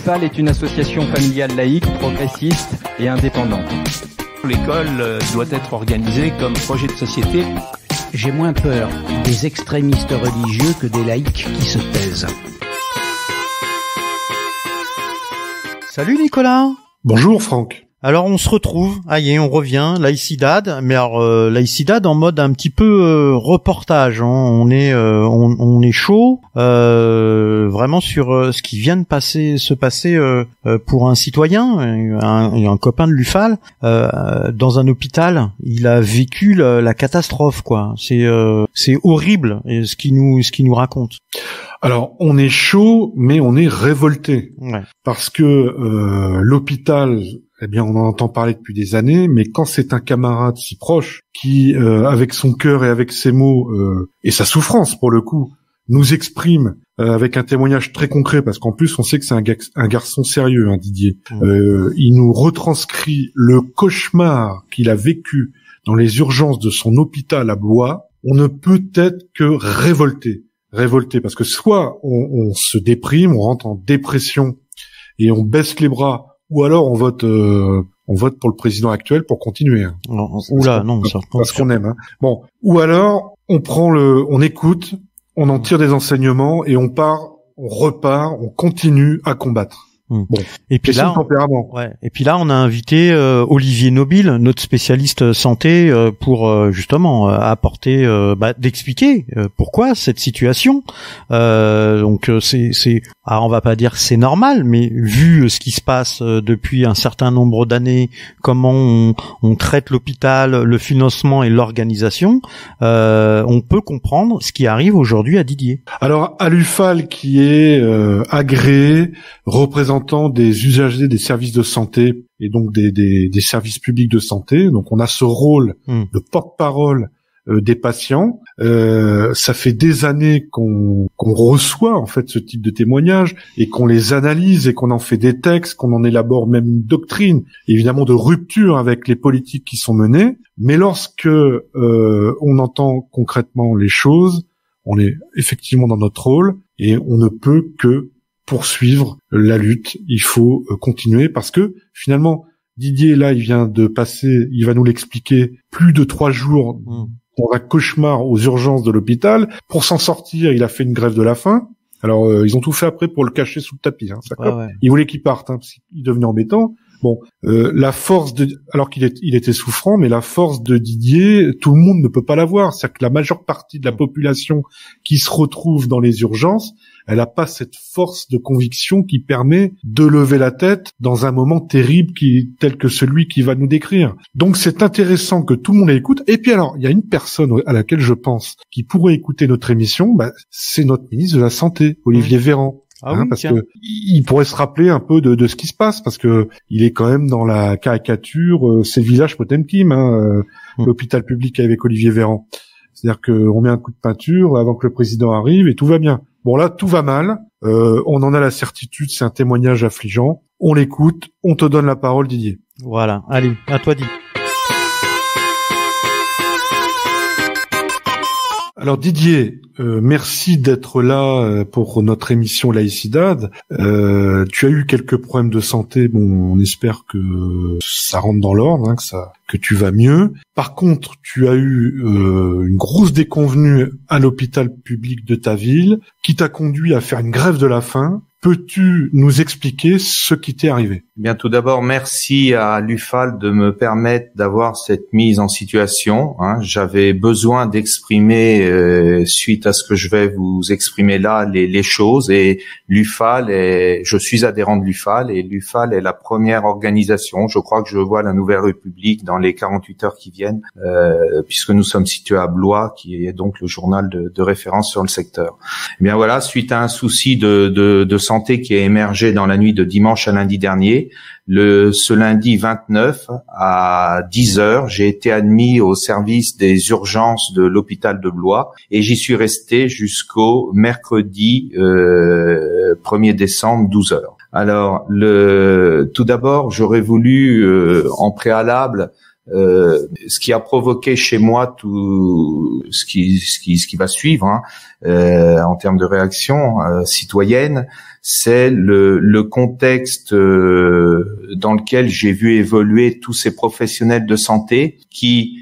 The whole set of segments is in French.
L'UFAL est une association familiale laïque, progressiste et indépendante. L'école doit être organisée comme projet de société. J'ai moins peur des extrémistes religieux que des laïcs qui se taisent. Salut Nicolas. Bonjour Franck. Alors on se retrouve, on revient, Laïcidad, mais alors Laïcidad en mode un petit peu reportage, hein. On est chaud, vraiment sur ce qui vient de se passer pour un citoyen, un copain de l'UFAL, dans un hôpital. Il a vécu la catastrophe, quoi. C'est horrible ce qu'il nous raconte. Alors, on est chaud, mais on est révolté. Ouais. Parce que l'hôpital, on en entend parler depuis des années, mais quand c'est un camarade si proche, qui, avec son cœur et avec ses mots, et sa souffrance pour le coup, nous exprime avec un témoignage très concret, parce qu'en plus, on sait que c'est un garçon sérieux, hein, Didier. Il nous retranscrit le cauchemar qu'il a vécu dans les urgences de son hôpital à Blois. On ne peut être que révolté, parce que soit on se déprime, on rentre en dépression et on baisse les bras, ou alors on vote pour le président actuel pour continuer. Hein. Parce qu'on aime. Hein. Bon, ou alors on écoute, on en tire des enseignements et on repart, on continue à combattre. Bon. Et puis là, on a invité Olivier Nobile, notre spécialiste santé, pour justement apporter, d'expliquer pourquoi cette situation. Donc on va pas dire que c'est normal, mais vu ce qui se passe depuis un certain nombre d'années, comment on traite l'hôpital, le financement et l'organisation, on peut comprendre ce qui arrive aujourd'hui à Didier. Alors à l'UFAL, qui est agréé, représentant des usagers des services de santé et donc des services publics de santé. Donc on a ce rôle de porte-parole des patients. Ça fait des années qu'on reçoit en fait ce type de témoignages et qu'on les analyse et qu'on en fait des textes, qu'on en élabore même une doctrine, évidemment de rupture avec les politiques qui sont menées. Mais lorsque on entend concrètement les choses, on est effectivement dans notre rôle et on ne peut que poursuivre la lutte. Il faut continuer parce que finalement Didier là il va nous l'expliquer, plus de 3 jours dans un cauchemar aux urgences de l'hôpital. Pour s'en sortir, il a fait une grève de la faim. Alors ils ont tout fait après pour le cacher sous le tapis, hein, d'accord. Ouais. Ils voulaient qu'il parte, hein, parce qu'il devenait embêtant. Bon, la force alors qu'il était souffrant, mais la force de Didier, tout le monde ne peut pas l'avoir. C'est-à-dire que la majeure partie de la population qui se retrouve dans les urgences, elle n'a pas cette force de conviction qui permet de lever la tête dans un moment terrible tel que celui qui va nous décrire. Donc c'est intéressant que tout le monde écoute. Et puis alors, il y a une personne à laquelle je pense qui pourrait écouter notre émission, c'est notre ministre de la Santé, Olivier Véran. Parce que il pourrait se rappeler un peu de ce qui se passe, parce que il est quand même dans la caricature, c'est le village Potemkin, l'hôpital public avec Olivier Véran. C'est-à-dire qu'on met un coup de peinture avant que le président arrive et tout va bien. Bon là, tout va mal, on en a la certitude, c'est un témoignage affligeant. On l'écoute, on te donne la parole, Didier. Voilà, allez, à toi Didier. Alors Didier, merci d'être là pour notre émission Laïcidad. Tu as eu quelques problèmes de santé. Bon, on espère que ça rentre dans l'ordre, hein, que tu vas mieux. Par contre, tu as eu une grosse déconvenue à l'hôpital public de ta ville qui t'a conduit à faire une grève de la faim. Peux-tu nous expliquer ce qui t'est arrivé ? Bien, tout d'abord, merci à l'UFAL de me permettre d'avoir cette mise en situation. J'avais besoin d'exprimer, suite à ce que je vais vous exprimer là, les choses. Et l'UFAL je suis adhérent de l'UFAL, et l'UFAL est la première organisation. Je crois que je vois la Nouvelle République dans les 48 heures qui viennent, puisque nous sommes situés à Blois, qui est donc le journal de référence sur le secteur. Eh bien voilà, suite à un souci de santé qui a émergé dans la nuit de dimanche à lundi dernier, ce lundi 29 à 10h, j'ai été admis au service des urgences de l'hôpital de Blois et j'y suis resté jusqu'au mercredi 1er décembre 12h. Alors, tout d'abord, j'aurais voulu en préalable Ce qui a provoqué chez moi tout ce qui va suivre, en termes de réaction citoyenne, c'est le contexte dans lequel j'ai vu évoluer tous ces professionnels de santé qui,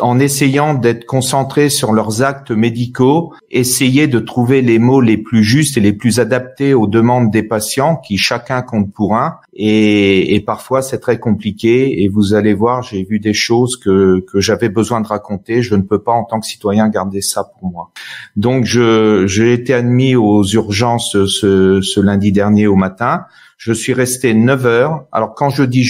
en essayant d'être concentrés sur leurs actes médicaux, essayaient de trouver les mots les plus justes et les plus adaptés aux demandes des patients, qui chacun compte pour un. Et parfois c'est très compliqué. Et vous allez voir, j'ai vu des choses que j'avais besoin de raconter. Je ne peux pas en tant que citoyen garder ça pour moi. Donc j'ai été admis aux urgences ce lundi dernier au matin. Je suis resté 9 heures. Alors quand je dis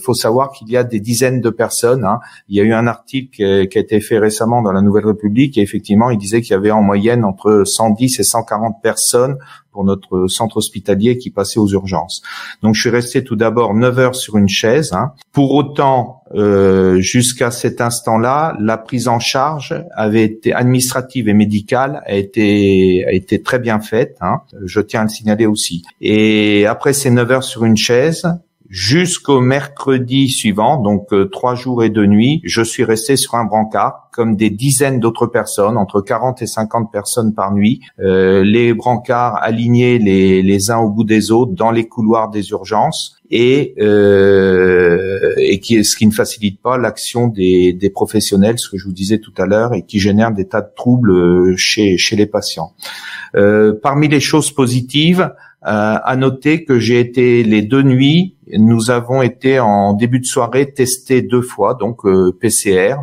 faut savoir qu'il y a des dizaines de personnes. Il y a eu un article qui a été fait récemment dans la Nouvelle République et effectivement il disait qu'il y avait en moyenne entre 110 et 140 personnes pour notre centre hospitalier qui passait aux urgences. Donc je suis resté tout d'abord 9 heures sur une chaise. Pour autant, jusqu'à cet instant-là, la prise en charge avait été administrative et médicale a été très bien faite. Je tiens à le signaler aussi. Et après ces 9 heures sur une chaise, jusqu'au mercredi suivant, donc 3 jours et 2 nuits, je suis resté sur un brancard, comme des dizaines d'autres personnes, entre 40 et 50 personnes par nuit, les brancards alignés les uns au bout des autres dans les couloirs des urgences, et ce qui ne facilite pas l'action des professionnels, ce que je vous disais tout à l'heure, et qui génère des tas de troubles chez les patients. Parmi les choses positives, à noter que j'ai été les 2 nuits, nous avons été en début de soirée testés 2 fois, donc PCR.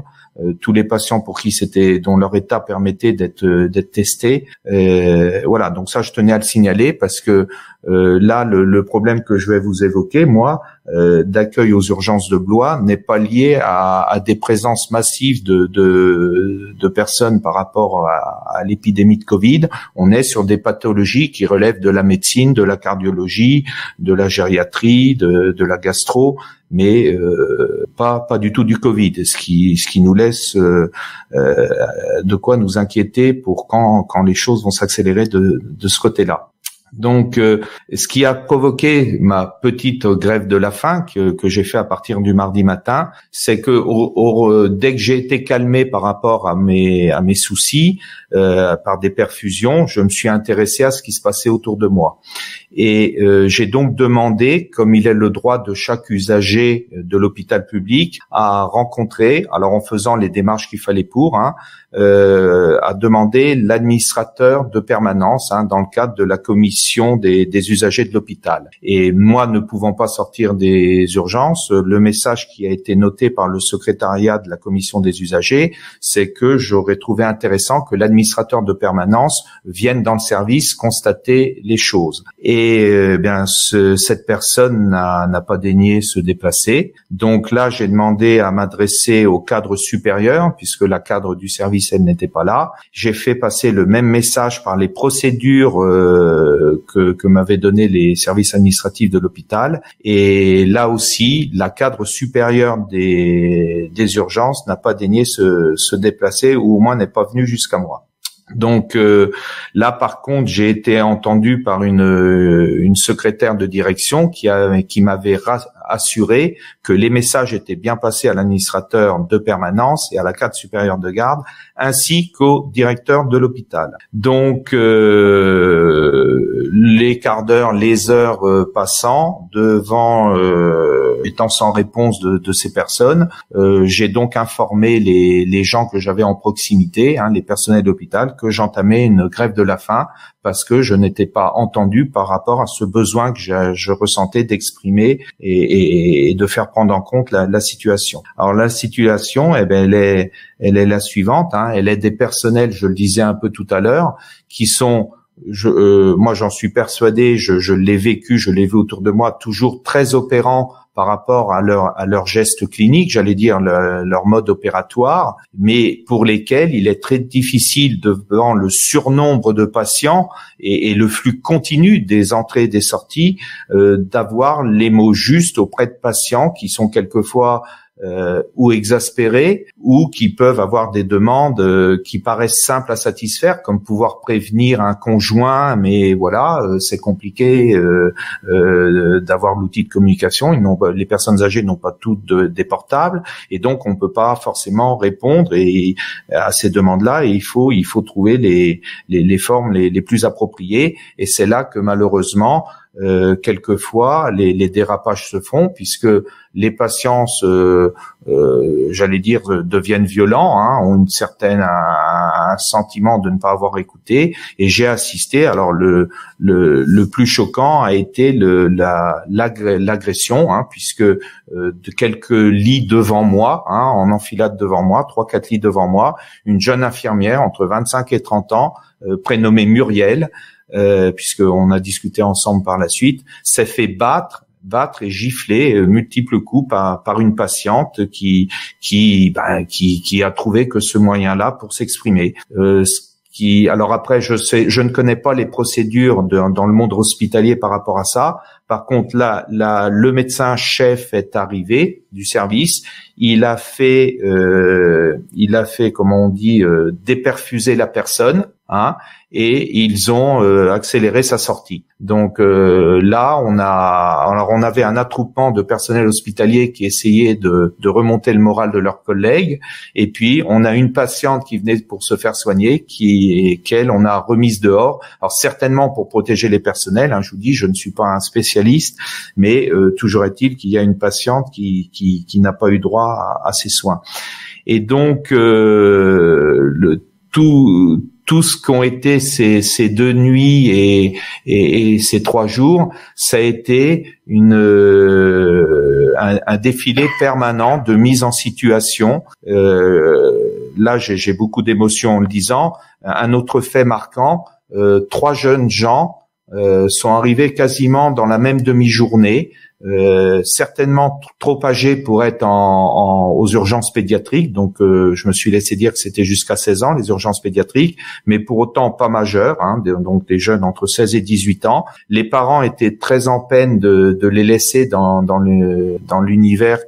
Tous les patients pour qui dont leur état permettait d'être testés. Voilà, donc ça je tenais à le signaler parce que là le problème que je vais vous évoquer, moi, d'accueil aux urgences de Blois, n'est pas lié à des présences massives de personnes par rapport à l'épidémie de Covid. On est sur des pathologies qui relèvent de la médecine, de la cardiologie, de la gériatrie, de la gastro, mais pas du tout du Covid, ce qui nous laisse de quoi nous inquiéter pour quand les choses vont s'accélérer de ce côté-là. Donc, ce qui a provoqué ma petite grève de la faim que j'ai fait à partir du mardi matin, c'est que dès que j'ai été calmé par rapport à mes soucis, par des perfusions, je me suis intéressé à ce qui se passait autour de moi. Et j'ai donc demandé, comme il est le droit de chaque usager de l'hôpital public, à rencontrer, alors en faisant les démarches qu'il fallait à demander l'administrateur de permanence dans le cadre de la commission des usagers de l'hôpital. Et moi, ne pouvant pas sortir des urgences, le message qui a été noté par le secrétariat de la commission des usagers, c'est que j'aurais trouvé intéressant que l'administrateur de permanence vienne dans le service constater les choses. Et cette personne n'a pas daigné se déplacer. Donc là, j'ai demandé à m'adresser au cadre supérieur, puisque la cadre du service, elle n'était pas là. J'ai fait passer le même message par les procédures que m'avaient donné les services administratifs de l'hôpital. Et là aussi, la cadre supérieure des urgences n'a pas daigné se déplacer, ou au moins n'est pas venue jusqu'à moi. Donc là, par contre, j'ai été entendu par une secrétaire de direction qui m'avait assuré que les messages étaient bien passés à l'administrateur de permanence et à la cadre supérieure de garde, ainsi qu'au directeur de l'hôpital. Donc les quarts d'heure, les heures passant, étant sans réponse de ces personnes, j'ai donc informé les gens que j'avais en proximité, les personnels d'hôpital, que j'entamais une grève de la faim parce que je n'étais pas entendu par rapport à ce besoin que je ressentais d'exprimer et de faire prendre en compte la situation. Alors la situation, elle est la suivante, elle est des personnels, je le disais un peu tout à l'heure, qui sont moi j'en suis persuadé, je l'ai vécu, je l'ai vu autour de moi, toujours très opérants par rapport à leur gestes cliniques, j'allais dire leur mode opératoire, mais pour lesquels il est très difficile devant le surnombre de patients et le flux continu des entrées et des sorties, d'avoir les mots justes auprès de patients qui sont quelquefois ou exaspérés, ou qui peuvent avoir des demandes qui paraissent simples à satisfaire, comme pouvoir prévenir un conjoint, mais voilà, c'est compliqué d'avoir l'outil de communication. Les personnes âgées n'ont pas toutes des portables, et donc on peut pas forcément répondre à ces demandes-là. Et il faut trouver les formes les plus appropriées. Et c'est là que malheureusement, quelquefois les dérapages se font, puisque les patients j'allais dire deviennent violents, ont un sentiment de ne pas avoir écouté. Et j'ai assisté, alors le plus choquant a été l'agression, puisque de quelques lits devant moi, en enfilade devant moi, 3-4 lits devant moi, une jeune infirmière entre 25 et 30 ans, prénommée Muriel, puisqu'on a discuté ensemble par la suite, s'est fait battre et gifler multiples coups par une patiente qui a trouvé que ce moyen-là pour s'exprimer. Alors après, je ne connais pas les procédures dans le monde hospitalier par rapport à ça. Par contre, là, le médecin chef est arrivé du service. Il a fait, comment on dit, déperfuser la personne, et ils ont accéléré sa sortie. Donc là, on avait un attroupement de personnel hospitalier qui essayait de remonter le moral de leurs collègues, et puis on a une patiente qui venait pour se faire soigner, qu'elle on a remise dehors. Alors certainement pour protéger les personnels. Je vous dis, je ne suis pas un spécialiste, mais toujours est-il qu'il y a une patiente qui n'a pas eu droit à ses soins. Et donc tout ce qu'ont été ces 2 nuits et ces 3 jours, ça a été un défilé permanent de mise en situation. Là, j'ai beaucoup d'émotions en le disant. Un autre fait marquant, 3 jeunes gens sont arrivés quasiment dans la même demi-journée, certainement trop âgés pour être aux urgences pédiatriques. Donc je me suis laissé dire que c'était jusqu'à 16 ans les urgences pédiatriques, mais pour autant pas majeurs, donc des jeunes entre 16 et 18 ans. Les parents étaient très en peine de les laisser dans l'univers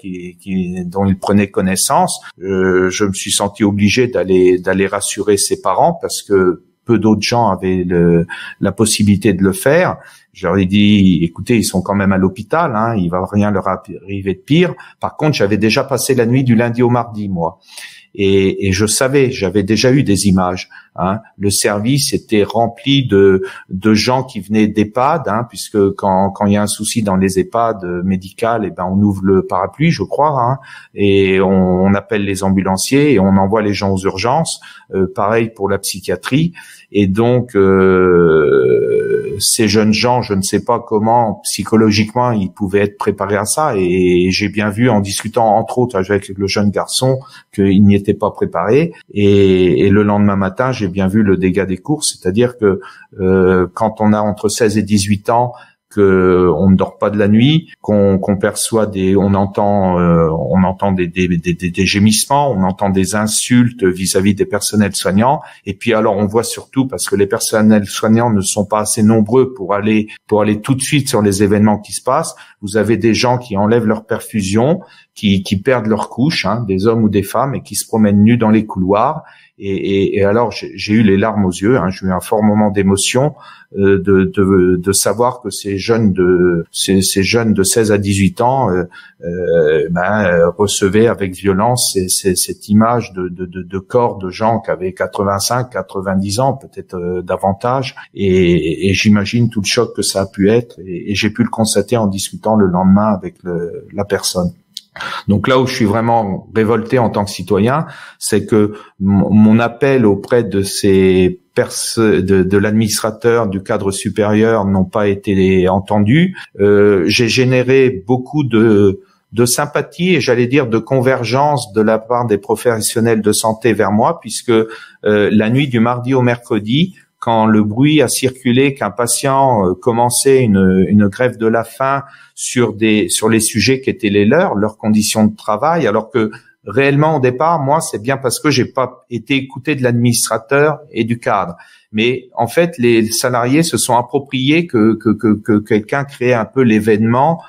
dont ils prenaient connaissance. Je me suis senti obligé d'aller rassurer ces parents, parce que peu d'autres gens avaient la possibilité de le faire. Je leur ai dit, écoutez, ils sont quand même à l'hôpital, il va rien leur arriver de pire. Par contre, j'avais déjà passé la nuit du lundi au mardi, moi. Et je savais, j'avais déjà eu des images. Le service était rempli de gens qui venaient d'EHPAD, puisque quand il y a un souci dans les EHPAD médicales, on ouvre le parapluie, je crois, et on appelle les ambulanciers et on envoie les gens aux urgences. Pareil pour la psychiatrie. Et donc ces jeunes gens, je ne sais pas comment psychologiquement ils pouvaient être préparés à ça, et j'ai bien vu en discutant entre autres avec le jeune garçon qu'il n'y était pas préparé, et le lendemain matin j'ai bien vu le dégât des courses, c'est-à-dire que quand on a entre 16 et 18 ans, que on ne dort pas de la nuit, qu'on perçoit on entend des gémissements, on entend des insultes vis-à-vis des personnels soignants, et puis alors on voit surtout, parce que les personnels soignants ne sont pas assez nombreux pour aller tout de suite sur les événements qui se passent, vous avez des gens qui enlèvent leur perfusion, qui perdent leur couche, des hommes ou des femmes, et qui se promènent nus dans les couloirs. Et alors j'ai eu les larmes aux yeux, j'ai eu un fort moment d'émotion de savoir que ces jeunes de 16 à 18 ans recevaient avec violence cette image de corps de gens qui avaient 85, 90 ans, peut-être davantage, et j'imagine tout le choc que ça a pu être, et j'ai pu le constater en discutant le lendemain avec la personne. Donc là où je suis vraiment révolté en tant que citoyen, c'est que mon appel auprès de ces de l'administrateur du cadre supérieur n'ont pas été entendus. J'ai généré beaucoup de sympathie et j'allais dire de convergence de la part des professionnels de santé vers moi, puisque la nuit du mardi au mercredi, quand le bruit a circulé qu'un patient commençait une grève de la faim sur les sujets qui étaient leurs conditions de travail, alors que réellement au départ, moi, c'est bien parce que j'ai pas été écouté de l'administrateur et du cadre. Mais en fait, les salariés se sont appropriés que quelqu'un crée un peu l'événement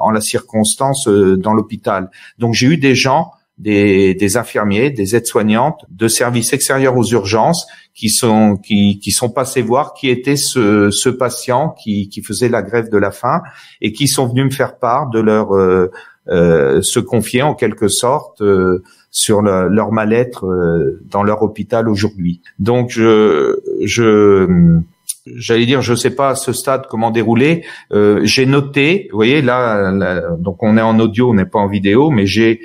en la circonstance dans l'hôpital. Donc j'ai eu des gens, des infirmiers, des aides-soignantes de services extérieurs aux urgences qui sont passés voir qui était ce patient qui faisait la grève de la faim et qui sont venus me faire part de leur se confier en quelque sorte sur leur mal-être dans leur hôpital aujourd'hui. Donc j'allais dire, je sais pas à ce stade comment dérouler. J'ai noté, vous voyez là, donc on est en audio, on n'est pas en vidéo, mais j'ai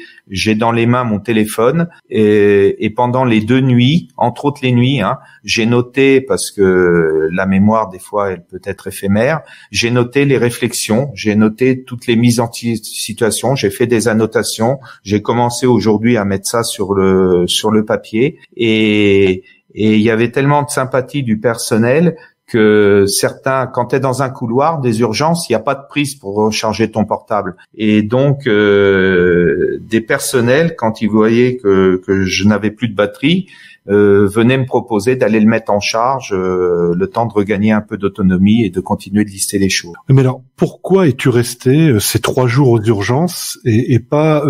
dans les mains mon téléphone et pendant les 2 nuits, entre autres les nuits, j'ai noté, parce que la mémoire des fois elle peut être éphémère, j'ai noté les réflexions, j'ai noté toutes les mises en situation, j'ai fait des annotations, j'ai commencé aujourd'hui à mettre ça sur le papier et il y avait tellement de sympathie du personnel que certains, quand tu es dans un couloir des urgences, il n'y a pas de prise pour recharger ton portable. Et donc, des personnels, quand ils voyaient que je n'avais plus de batterie, venaient me proposer d'aller le mettre en charge, le temps de regagner un peu d'autonomie et de continuer de lister les choses. Mais alors, pourquoi es-tu resté ces 3 jours aux urgences et pas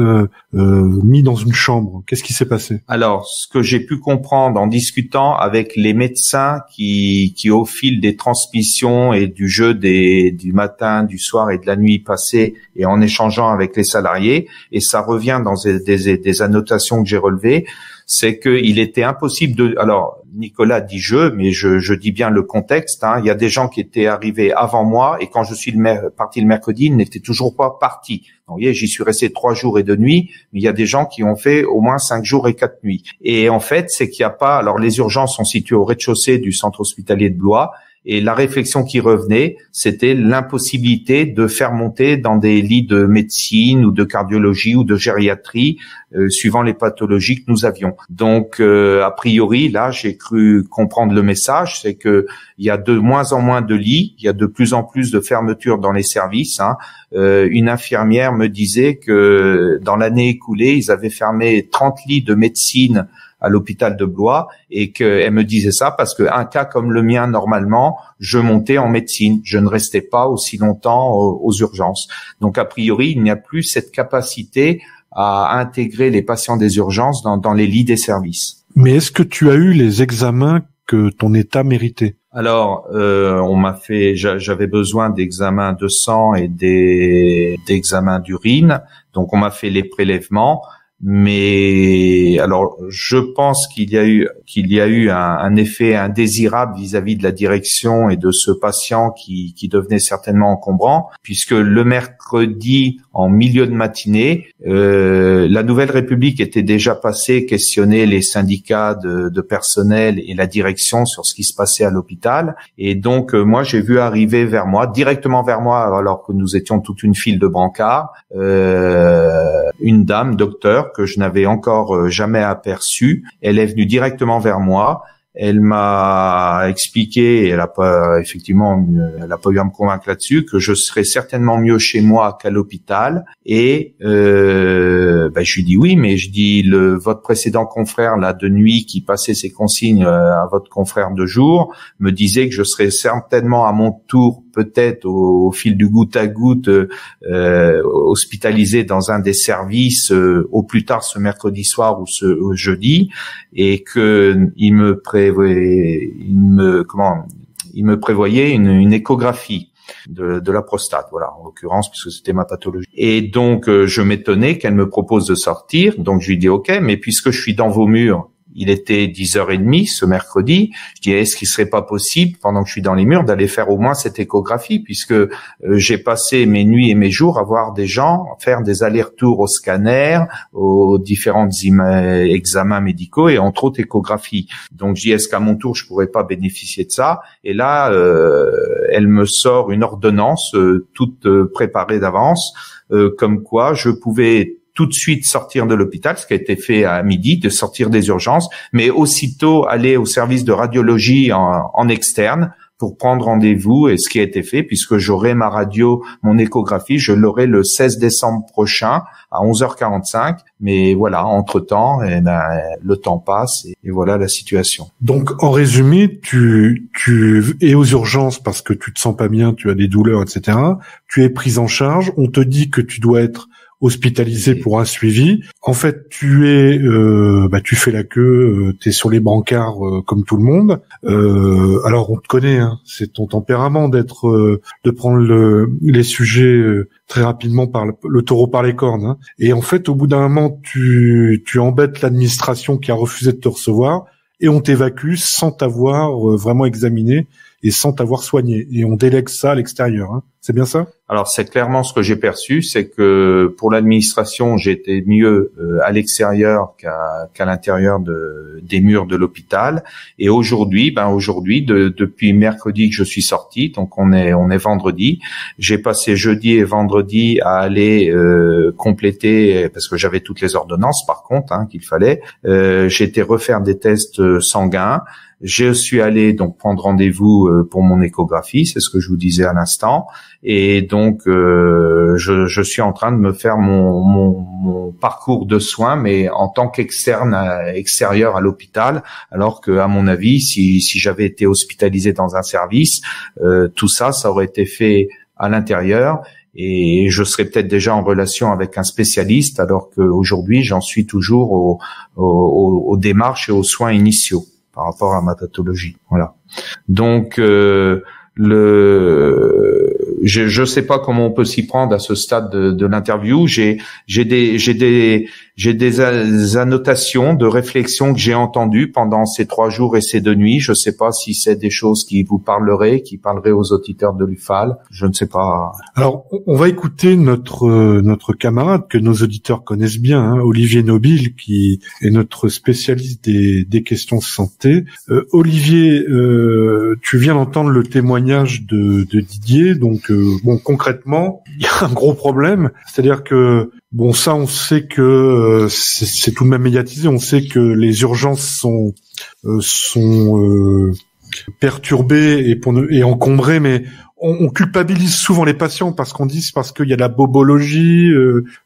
mis dans une chambre? Qu'est-ce qui s'est passé? Alors, ce que j'ai pu comprendre en discutant avec les médecins qui au fil des transmissions et du jeu du matin, du soir et de la nuit passée et en échangeant avec les salariés, et ça revient dans des annotations que j'ai relevées, c'est qu'il était impossible de... Alors, Nicolas dit mais je dis bien le contexte. Il y a des gens qui étaient arrivés avant moi et quand je suis parti le mercredi, ils n'étaient toujours pas partis. Donc, vous voyez, j'y suis resté 3 jours et 2 nuits, mais il y a des gens qui ont fait au moins 5 jours et 4 nuits. Et en fait, c'est qu'il n'y a pas... Alors, les urgences sont situées au rez-de-chaussée du centre hospitalier de Blois. Et la réflexion qui revenait, c'était l'impossibilité de faire monter dans des lits de médecine ou de cardiologie ou de gériatrie, suivant les pathologies que nous avions. Donc, a priori, là, j'ai cru comprendre le message, c'est que il y a de moins en moins de lits, il y a de plus en plus de fermetures dans les services. Une infirmière me disait que dans l'année écoulée, ils avaient fermé 30 lits de médecine à l'hôpital de Blois et qu'elle me disait ça parce qu'un cas comme le mien, normalement, je montais en médecine. Je ne restais pas aussi longtemps aux urgences. Donc, a priori, il n'y a plus cette capacité à intégrer les patients des urgences dans les lits des services. Mais est-ce que tu as eu les examens que ton état méritait? Alors, on m'a fait, j'avais besoin d'examens de sang et d'examens d'urine. Donc, on m'a fait les prélèvements. Mais alors, je pense qu'il y a eu un effet indésirable vis-à-vis de la direction et de ce patient qui devenait certainement encombrant, puisque le mercredi en milieu de matinée, la Nouvelle République était déjà passée questionner les syndicats de personnel et la direction sur ce qui se passait à l'hôpital. Et donc, moi, j'ai vu arriver directement vers moi, alors que nous étions toute une file de brancards, une dame, docteur, que je n'avais encore jamais aperçue. Elle est venue directement vers moi. Elle m'a expliqué, elle a pas eu à me convaincre là-dessus, que je serais certainement mieux chez moi qu'à l'hôpital. Et je lui dis oui, mais je dis votre précédent confrère là de nuit qui passait ses consignes à votre confrère de jour me disait que je serais certainement à mon tour peut-être au fil du goutte à goutte hospitalisé dans un des services au plus tard ce mercredi soir ou ce jeudi, et que il me prévoyait une échographie de la prostate, voilà, en l'occurrence, puisque c'était ma pathologie. Et donc je m'étonnais qu'elle me propose de sortir. Donc je lui dis ok, mais puisque je suis dans vos murs, il était 10h30 ce mercredi. Je dis, est-ce qu'il serait pas possible, pendant que je suis dans les murs, d'aller faire au moins cette échographie, puisque j'ai passé mes nuits et mes jours à voir des gens faire des allers-retours au scanner, aux différents examens médicaux et entre autres échographies. Donc je dis, est-ce qu'à mon tour je pourrais pas bénéficier de ça? Et là, elle me sort une ordonnance toute préparée d'avance, comme quoi je pouvais tout de suite sortir de l'hôpital, ce qui a été fait à midi, de sortir des urgences, mais aussitôt aller au service de radiologie en externe pour prendre rendez-vous, et ce qui a été fait, puisque j'aurai ma radio, mon échographie, je l'aurai le 16 décembre prochain à 11h45. Mais voilà, entre-temps, le temps passe et voilà la situation. Donc, en résumé, tu es aux urgences parce que tu te sens pas bien, tu as des douleurs, etc. Tu es pris en charge. On te dit que tu dois être hospitalisé pour un suivi. En fait, tu fais la queue, tu es sur les brancards comme tout le monde. Alors, on te connaît, hein, c'est ton tempérament de prendre les sujets très rapidement par le taureau par les cornes. Hein. Et en fait, au bout d'un moment, tu embêtes l'administration qui a refusé de te recevoir et on t'évacue sans t'avoir vraiment examiné et sans t'avoir soigné. Et on délègue ça à l'extérieur. Hein. C'est bien ça ? Alors, c'est clairement ce que j'ai perçu, c'est que pour l'administration, j'étais mieux à l'extérieur qu'à l'intérieur des murs de l'hôpital. Et aujourd'hui, depuis mercredi que je suis sorti, donc on est vendredi, j'ai passé jeudi et vendredi à aller compléter, parce que j'avais toutes les ordonnances par contre qu'il fallait. J'ai été refaire des tests sanguins. Je suis allé donc prendre rendez-vous pour mon échographie, c'est ce que je vous disais à l'instant, et donc je suis en train de me faire mon parcours de soins, mais en tant extérieur à l'hôpital, alors que à mon avis, si j'avais été hospitalisé dans un service, tout ça aurait été fait à l'intérieur. Et je serais peut-être déjà en relation avec un spécialiste, alors qu'aujourd'hui, j'en suis toujours aux démarches et aux soins initiaux par rapport à ma pathologie. Voilà. Donc je sais pas comment on peut s'y prendre à ce stade de l'interview. J'ai des annotations de réflexions que j'ai entendues pendant ces 3 jours et ces 2 nuits. Je sais pas si c'est des choses qui vous parleraient, qui parleraient aux auditeurs de l'UFAL. Je ne sais pas. Alors, on va écouter notre camarade que nos auditeurs connaissent bien, hein, Olivier Nobile, qui est notre spécialiste des questions santé. Olivier, tu viens d'entendre le témoignage de Didier. Donc, concrètement, il y a un gros problème. C'est-à-dire que ça, on sait que c'est tout de même médiatisé. On sait que les urgences sont perturbées et encombrées, mais on culpabilise souvent les patients parce qu'on dit c'est parce qu'il y a de la bobologie,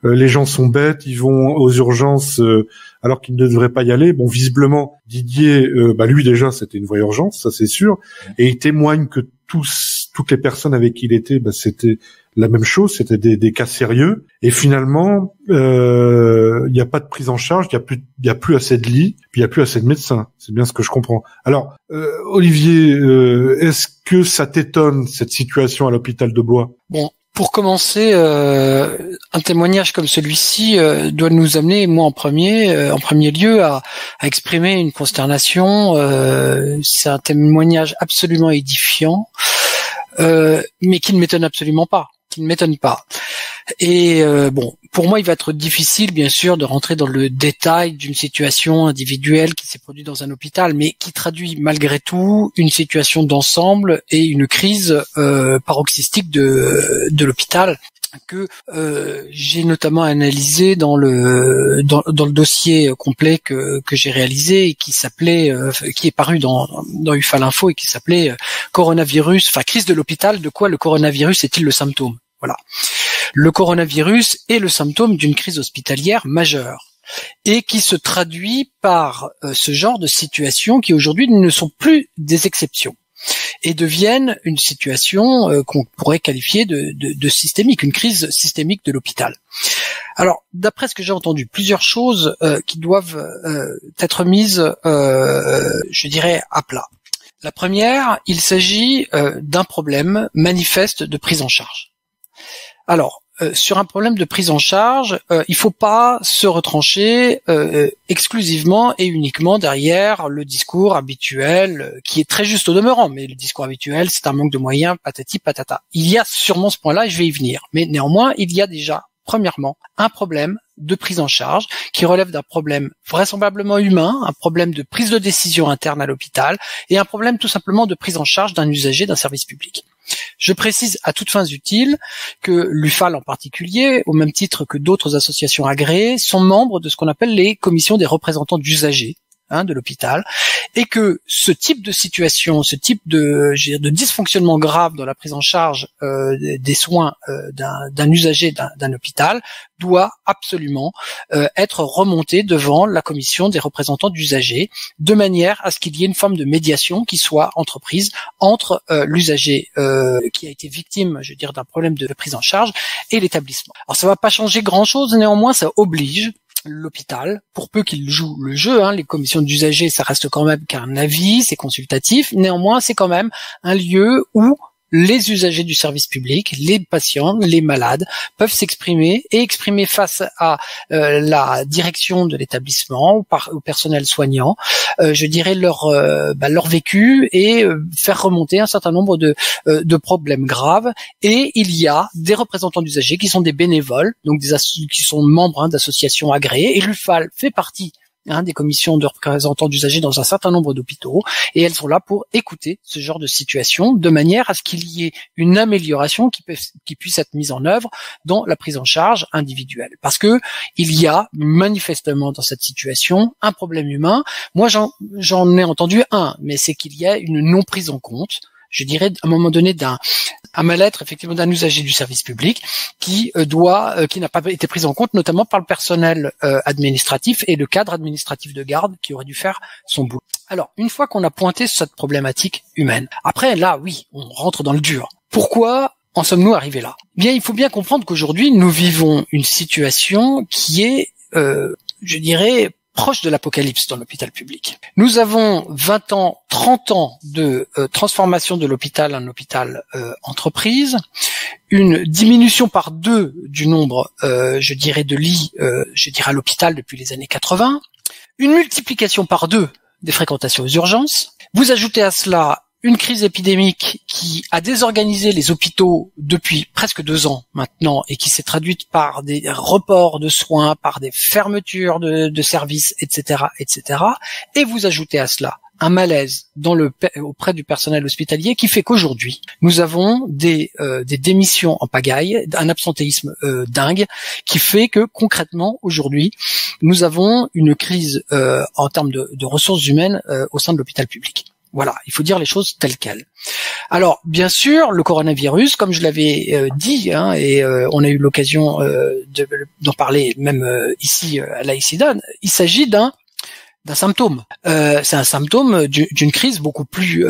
les gens sont bêtes, ils vont aux urgences alors qu'ils ne devraient pas y aller. Bon, visiblement, Didier, lui déjà, c'était une vraie urgence, ça c'est sûr, et il témoigne que toutes les personnes avec qui il était, c'était la même chose, c'était des cas sérieux. Et finalement, il n'y a pas de prise en charge, il y a plus assez de lits, puis il y a plus assez de médecins. C'est bien ce que je comprends. Alors, Olivier, est-ce que ça t'étonne cette situation à l'hôpital de Blois ? Bon, pour commencer, un témoignage comme celui-ci doit nous amener, moi en premier lieu, à exprimer une consternation. C'est un témoignage absolument édifiant, mais qui ne m'étonne absolument pas. Et pour moi, il va être difficile, bien sûr, de rentrer dans le détail d'une situation individuelle qui s'est produite dans un hôpital, mais qui traduit malgré tout une situation d'ensemble et une crise paroxystique de l'hôpital que j'ai notamment analysé dans le dossier complet que j'ai réalisé et qui est paru dans UFAL Info et qui s'appelait coronavirus, crise de l'hôpital, de quoi le coronavirus est-il le symptôme ? Voilà. Le coronavirus est le symptôme d'une crise hospitalière majeure et qui se traduit par ce genre de situations qui aujourd'hui ne sont plus des exceptions et deviennent une situation qu'on pourrait qualifier de systémique, une crise systémique de l'hôpital. Alors, d'après ce que j'ai entendu, plusieurs choses qui doivent être mises, je dirais, à plat. La première, il s'agit d'un problème manifeste de prise en charge. Alors, sur un problème de prise en charge, il faut pas se retrancher exclusivement et uniquement derrière le discours habituel, qui est très juste au demeurant, mais le discours habituel, c'est un manque de moyens, patati patata. Il y a sûrement ce point-là, et je vais y venir. Mais néanmoins, il y a déjà, premièrement, un problème de prise en charge qui relève d'un problème vraisemblablement humain, un problème de prise de décision interne à l'hôpital et un problème tout simplement de prise en charge d'un usager d'un service public. Je précise à toutes fins utiles que l'UFAL en particulier, au même titre que d'autres associations agréées, sont membres de ce qu'on appelle les commissions des représentants d'usagers de l'hôpital et que ce type de situation, ce type de dysfonctionnement grave dans la prise en charge des soins d'un usager d'un hôpital doit absolument être remonté devant la commission des représentants d'usagers, de manière à ce qu'il y ait une forme de médiation qui soit entreprise entre l'usager qui a été victime, je veux dire, d'un problème de prise en charge et l'établissement. Alors ça va pas changer grand-chose, néanmoins ça oblige l'hôpital, pour peu qu'il joue le jeu, les commissions d'usagers, ça reste quand même qu'un avis, c'est consultatif, néanmoins c'est quand même un lieu où les usagers du service public, les patients, les malades peuvent s'exprimer et exprimer face à la direction de l'établissement, au personnel soignant, je dirais leur vécu et faire remonter un certain nombre de problèmes graves. Et il y a des représentants d'usagers qui sont des bénévoles, donc qui sont membres d'associations agréées, et l'UFAL fait partie des commissions de représentants d'usagers dans un certain nombre d'hôpitaux, et elles sont là pour écouter ce genre de situation, de manière à ce qu'il y ait une amélioration qui puisse être mise en œuvre dans la prise en charge individuelle. Parce que il y a manifestement dans cette situation un problème humain. Moi, j'en ai entendu un, mais c'est qu'il y a une non prise en compte, je dirais, à un moment donné, un mal-être effectivement d'un usager du service public qui n'a pas été pris en compte, notamment par le personnel administratif et le cadre administratif de garde qui aurait dû faire son boulot. Alors, une fois qu'on a pointé cette problématique humaine, après là, oui, on rentre dans le dur. Pourquoi en sommes-nous arrivés là ? Bien, il faut bien comprendre qu'aujourd'hui, nous vivons une situation qui est, je dirais, proche de l'apocalypse dans l'hôpital public. Nous avons 20 ans, 30 ans de transformation de l'hôpital en hôpital entreprise, une diminution par 2 du nombre, je dirais, de lits, à l'hôpital depuis les années 80, une multiplication par 2 des fréquentations aux urgences. Vous ajoutez à cela une crise épidémique qui a désorganisé les hôpitaux depuis presque 2 ans maintenant et qui s'est traduite par des reports de soins, par des fermetures de services, etc., etc. Et vous ajoutez à cela un malaise auprès du personnel hospitalier qui fait qu'aujourd'hui, nous avons des démissions en pagaille, un absentéisme dingue, qui fait que concrètement, aujourd'hui, nous avons une crise en termes de ressources humaines au sein de l'hôpital public. Voilà, il faut dire les choses telles quelles. Alors, bien sûr, le coronavirus, comme je l'avais dit, et on a eu l'occasion d'en parler même ici à l'AICIDA, il s'agit d'un symptôme. C'est un symptôme d'une crise beaucoup plus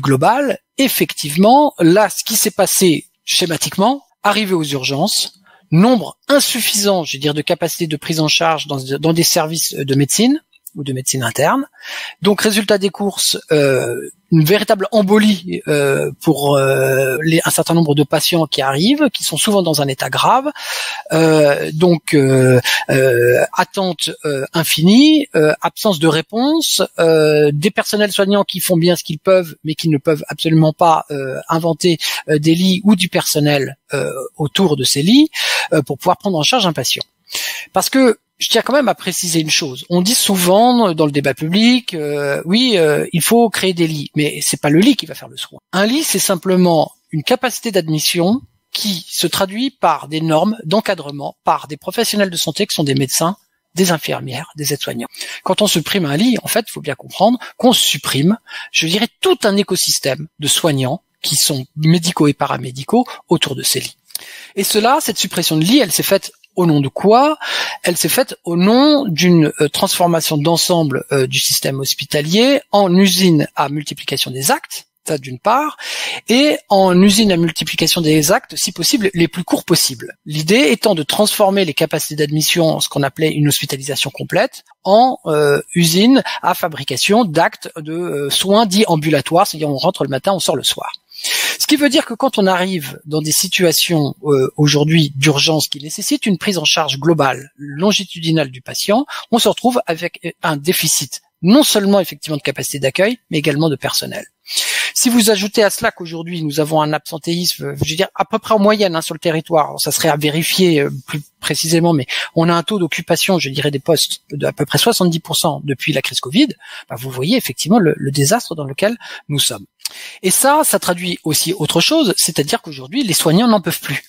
globale. Effectivement, là, ce qui s'est passé schématiquement, arrivé aux urgences, nombre insuffisant, je veux dire, de capacité de prise en charge dans des services de médecine ou de médecine interne. Donc, résultat des courses, une véritable embolie pour un certain nombre de patients qui arrivent, qui sont souvent dans un état grave. Attente infinie, absence de réponse, des personnels soignants qui font bien ce qu'ils peuvent, mais qui ne peuvent absolument pas inventer des lits ou du personnel autour de ces lits pour pouvoir prendre en charge un patient. Parce que je tiens quand même à préciser une chose. On dit souvent dans le débat public, il faut créer des lits, mais c'est pas le lit qui va faire le soin. Un lit, c'est simplement une capacité d'admission qui se traduit par des normes d'encadrement, par des professionnels de santé qui sont des médecins, des infirmières, des aides-soignants. Quand on supprime un lit, en fait, il faut bien comprendre qu'on supprime, je dirais, tout un écosystème de soignants qui sont médicaux et paramédicaux autour de ces lits. Et cette suppression de lits, elle s'est faite au nom de quoi ? Elle s'est faite au nom d'une transformation d'ensemble du système hospitalier en usine à multiplication des actes, ça d'une part, et en usine à multiplication des actes, si possible, les plus courts possibles. L'idée étant de transformer les capacités d'admission, ce qu'on appelait une hospitalisation complète, en usine à fabrication d'actes de soins dits ambulatoires, c'est-à-dire on rentre le matin, on sort le soir. Ce qui veut dire que quand on arrive dans des situations aujourd'hui d'urgence qui nécessitent une prise en charge globale, longitudinale du patient, on se retrouve avec un déficit non seulement effectivement de capacité d'accueil, mais également de personnel. Si vous ajoutez à cela qu'aujourd'hui nous avons un absentéisme, je veux dire à peu près en moyenne sur le territoire, ça serait à vérifier plus précisément, mais on a un taux d'occupation, je dirais, des postes de à peu près 70% depuis la crise Covid, vous voyez effectivement le désastre dans lequel nous sommes. Et ça traduit aussi autre chose, c'est-à-dire qu'aujourd'hui les soignants n'en peuvent plus.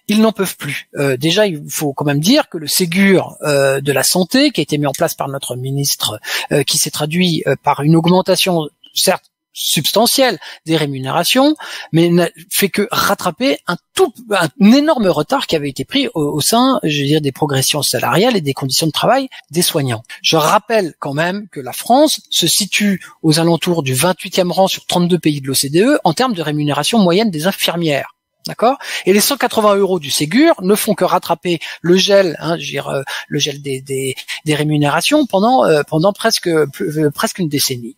ils n'en peuvent plus. Déjà, il faut quand même dire que le Ségur de la santé, qui a été mis en place par notre ministre, qui s'est traduit par une augmentation, certes substantielle, des rémunérations, mais n'a fait que rattraper un énorme retard qui avait été pris au sein, je veux dire, des progressions salariales et des conditions de travail des soignants. Je rappelle quand même que la France se situe aux alentours du 28e rang sur 32 pays de l'OCDE en termes de rémunération moyenne des infirmières. D'accord. Et les 180 € du Ségur ne font que rattraper le gel, je veux dire, le gel des rémunérations pendant presque une décennie.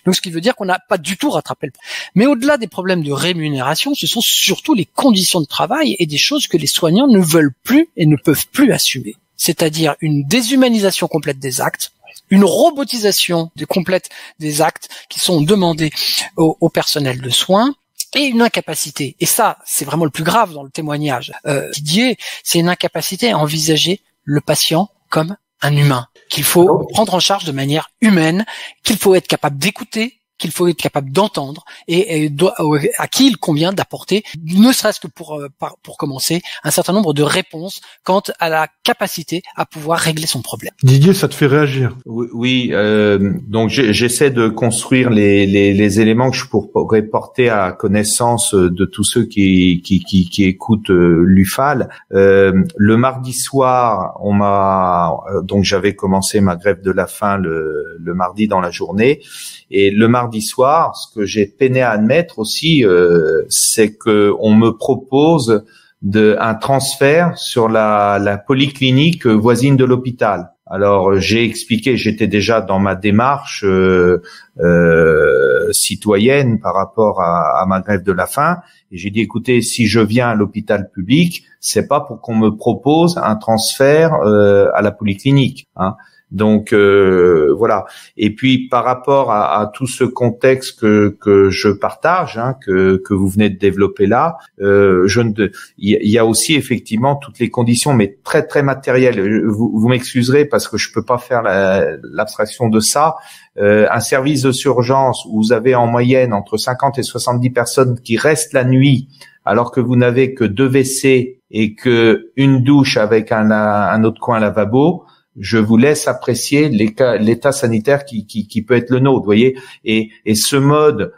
Donc, ce qui veut dire qu'on n'a pas du tout rattrapé le problème. Mais au-delà des problèmes de rémunération, ce sont surtout les conditions de travail et des choses que les soignants ne veulent plus et ne peuvent plus assumer. C'est-à-dire une déshumanisation complète des actes, une robotisation complète des actes qui sont demandés au personnel de soins, et une incapacité, et ça, c'est vraiment le plus grave dans le témoignage Didier, c'est une incapacité à envisager le patient comme un humain, qu'il faut prendre en charge de manière humaine, qu'il faut être capable d'écouter, qu'il faut être capable d'entendre, et à qui il convient d'apporter, ne serait-ce que pour commencer, un certain nombre de réponses quant à la capacité à pouvoir régler son problème. Didier, ça te fait réagir? Oui, donc j'essaie de construire les éléments que je pourrais porter à connaissance de tous ceux qui écoutent l'UFAL. Le mardi soir, donc j'avais commencé ma grève de la faim le mardi dans la journée. Et le mardi soir, ce que j'ai peiné à admettre aussi, c'est que on me propose un transfert sur la polyclinique voisine de l'hôpital. Alors j'ai expliqué, j'étais déjà dans ma démarche citoyenne par rapport à ma grève de la faim, et j'ai dit écoutez, si je viens à l'hôpital public, c'est pas pour qu'on me propose un transfert à la polyclinique, hein. Donc voilà. Et puis par rapport à tout ce contexte que je partage, que vous venez de développer là, il y a aussi effectivement toutes les conditions, mais très très matérielles. Vous m'excuserez parce que je peux pas faire l'abstraction de ça. Un service de surgence où vous avez en moyenne entre 50 et 70 personnes qui restent la nuit, alors que vous n'avez que 2 WC et que une douche avec un autre coin lavabo. Je vous laisse apprécier l'état sanitaire qui peut être le nôtre, vous voyez. Et ce mode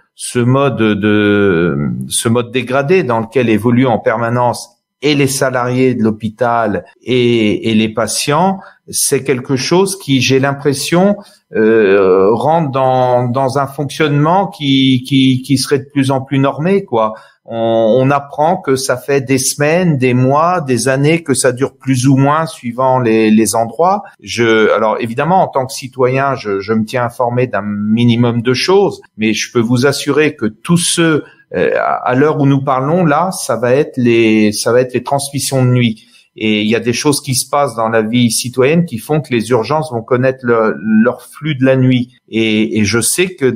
dégradé dans lequel évoluent en permanence et les salariés de l'hôpital et les patients, c'est quelque chose qui, j'ai l'impression, rentre dans un fonctionnement qui serait de plus en plus normé, quoi. On apprend que ça fait des semaines, des mois, des années que ça dure plus ou moins suivant les endroits. Alors évidemment, en tant que citoyen, je me tiens informé d'un minimum de choses, mais je peux vous assurer que tous ceux à l'heure où nous parlons là, ça va être les transmissions de nuit. Et il y a des choses qui se passent dans la vie citoyenne qui font que les urgences vont connaître leur flux de la nuit. Et je sais que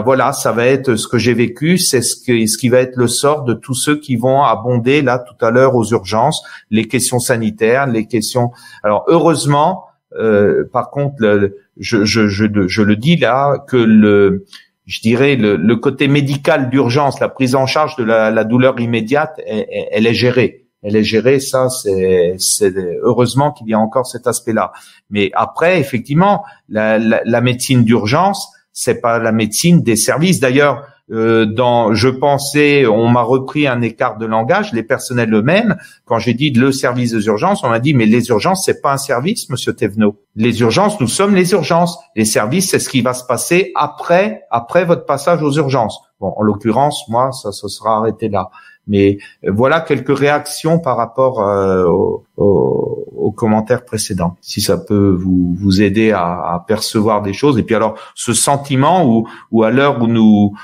voilà, ça va être ce que j'ai vécu, c'est ce qui va être le sort de tous ceux qui vont abonder là tout à l'heure aux urgences, les questions sanitaires, les questions. Alors heureusement, par contre, je le dis là que je dirais le côté médical d'urgence, la prise en charge de la douleur immédiate, elle est gérée. Elle est gérée, ça c'est heureusement qu'il y a encore cet aspect-là. Mais après, effectivement, la médecine d'urgence, c'est pas la médecine des services. D'ailleurs, on m'a repris un écart de langage, les personnels eux-mêmes, quand j'ai dit le service des urgences, on m'a dit mais les urgences c'est pas un service, monsieur Thévenot. Les urgences, nous sommes les urgences. Les services, c'est ce qui va se passer après votre passage aux urgences. Bon, en l'occurrence, moi, ça se sera arrêté là. Mais voilà quelques réactions par rapport aux commentaires précédents, si ça peut vous aider à percevoir des choses. Et puis alors, ce sentiment où à l'heure où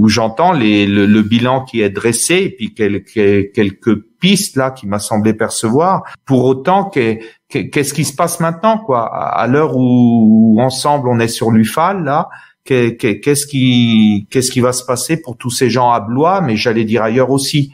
j'entends le bilan qui est dressé, et puis quelques pistes là qui m'a semblé percevoir, pour autant qu'est-ce qui se passe maintenant, quoi, à l'heure où ensemble on est sur l'UFAL là. qu'est-ce qui va se passer pour tous ces gens à Blois, mais j'allais dire ailleurs aussi.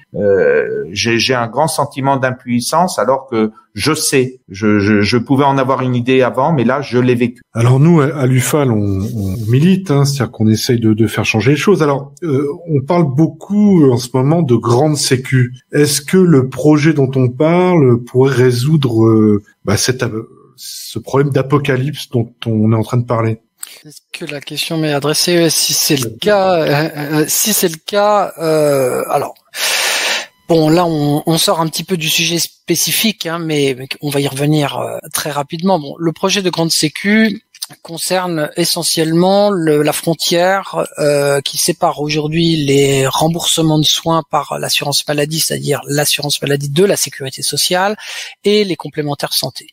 J'ai un grand sentiment d'impuissance alors que je sais, je pouvais en avoir une idée avant, mais là je l'ai vécu. Alors nous à l'UFAL on milite, c'est-à-dire qu'on essaye de faire changer les choses. Alors on parle beaucoup en ce moment de grande sécu. Est-ce que le projet dont on parle pourrait résoudre ce problème d'apocalypse dont on est en train de parler? Est-ce que la question m'est adressée? Si c'est le cas, alors bon, là on sort un petit peu du sujet spécifique, mais on va y revenir très rapidement. Bon, le projet de grande sécu concerne essentiellement la frontière qui sépare aujourd'hui les remboursements de soins par l'assurance maladie, c'est-à-dire l'assurance maladie de la sécurité sociale, et les complémentaires santé.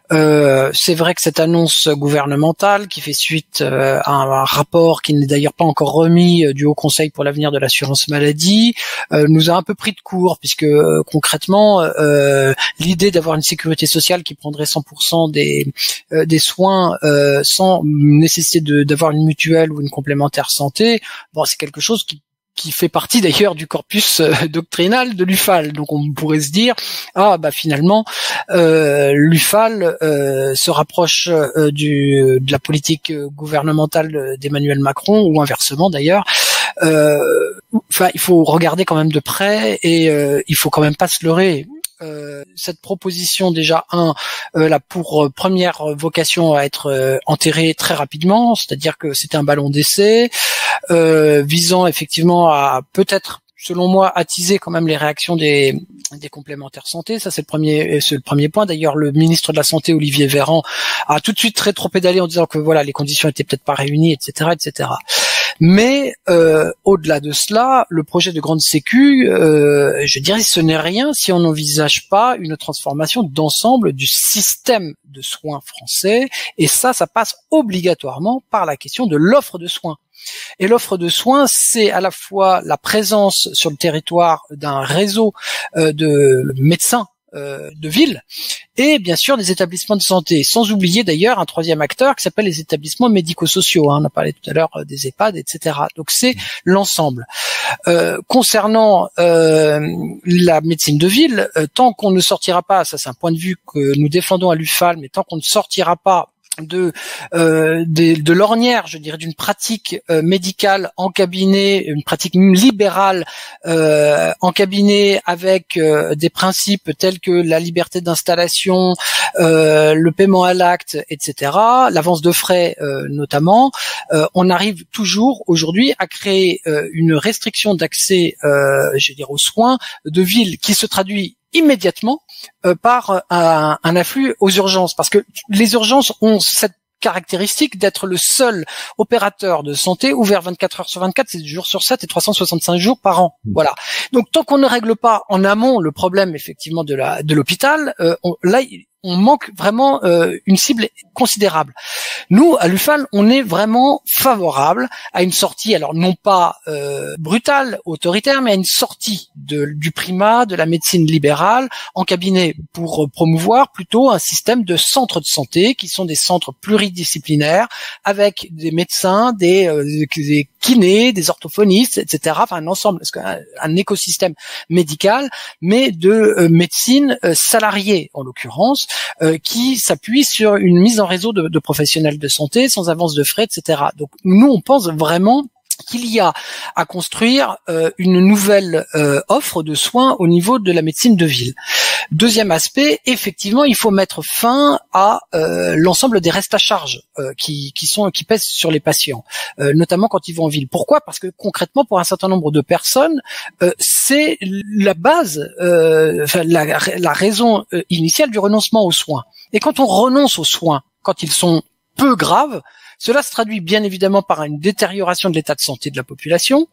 C'est vrai que cette annonce gouvernementale qui fait suite à un rapport qui n'est d'ailleurs pas encore remis du Haut Conseil pour l'avenir de l'assurance maladie nous a un peu pris de court, puisque concrètement l'idée d'avoir une sécurité sociale qui prendrait 100% des soins sans nécessiter d'avoir une mutuelle ou une complémentaire santé, bon, c'est quelque chose qui fait partie d'ailleurs du corpus doctrinal de l'UFAL. Donc on pourrait se dire finalement l'UFAL se rapproche de la politique gouvernementale d'Emmanuel Macron, ou inversement d'ailleurs. Il faut regarder quand même de près, et il faut quand même pas se leurrer. Cette proposition déjà a pour première vocation à être enterrée très rapidement, c'est-à-dire que c'était un ballon d'essai visant effectivement à peut-être, selon moi, attiser quand même les réactions des complémentaires santé. Ça c'est le premier point. D'ailleurs, le ministre de la Santé, Olivier Véran, a tout de suite rétropédalé en disant que voilà, les conditions étaient peut-être pas réunies, etc., etc. Mais au-delà de cela, le projet de grande sécu, je dirais, ce n'est rien si on n'envisage pas une transformation d'ensemble du système de soins français, et ça passe obligatoirement par la question de l'offre de soins. Et l'offre de soins, c'est à la fois la présence sur le territoire d'un réseau de médecins de ville, et bien sûr des établissements de santé, sans oublier d'ailleurs un troisième acteur qui s'appelle les établissements médico-sociaux. On a parlé tout à l'heure des EHPAD, etc. Donc c'est l'ensemble. Concernant la médecine de ville, tant qu'on ne sortira pas, ça c'est un point de vue que nous défendons à l'UFAL, mais tant qu'on ne sortira pas de l'ornière, je dirais, d'une pratique médicale en cabinet, une pratique libérale en cabinet, avec des principes tels que la liberté d'installation, le paiement à l'acte, etc., l'avance de frais notamment, on arrive toujours aujourd'hui à créer une restriction d'accès, je dirais, aux soins de ville qui se traduit immédiatement par un afflux aux urgences, parce que les urgences ont cette caractéristique d'être le seul opérateur de santé ouvert 24 heures sur 24, 7 jours sur 7 et 365 jours par an. Voilà. Donc tant qu'on ne règle pas en amont le problème effectivement de l'hôpital, on manque vraiment une cible considérable. Nous, à l'UFAL, on est vraiment favorable à une sortie, alors non pas brutale, autoritaire, mais à une sortie du primat de la médecine libérale en cabinet, pour promouvoir plutôt un système de centres de santé qui sont des centres pluridisciplinaires avec des médecins, des kinés, des orthophonistes, etc. Enfin un ensemble, un écosystème médical, mais de médecine salariée en l'occurrence, qui s'appuie sur une mise en réseau de professionnels de santé sans avance de frais, etc. Donc nous on pense vraiment qu'il y a à construire une nouvelle offre de soins au niveau de la médecine de ville. Deuxième aspect, effectivement, il faut mettre fin à l'ensemble des restes à charge qui pèsent sur les patients, notamment quand ils vont en ville. Pourquoi ? Parce que concrètement, pour un certain nombre de personnes, c'est la base, la raison initiale du renoncement aux soins. Et quand on renonce aux soins, quand ils sont peu graves, cela se traduit bien évidemment par une détérioration de l'état de santé de la population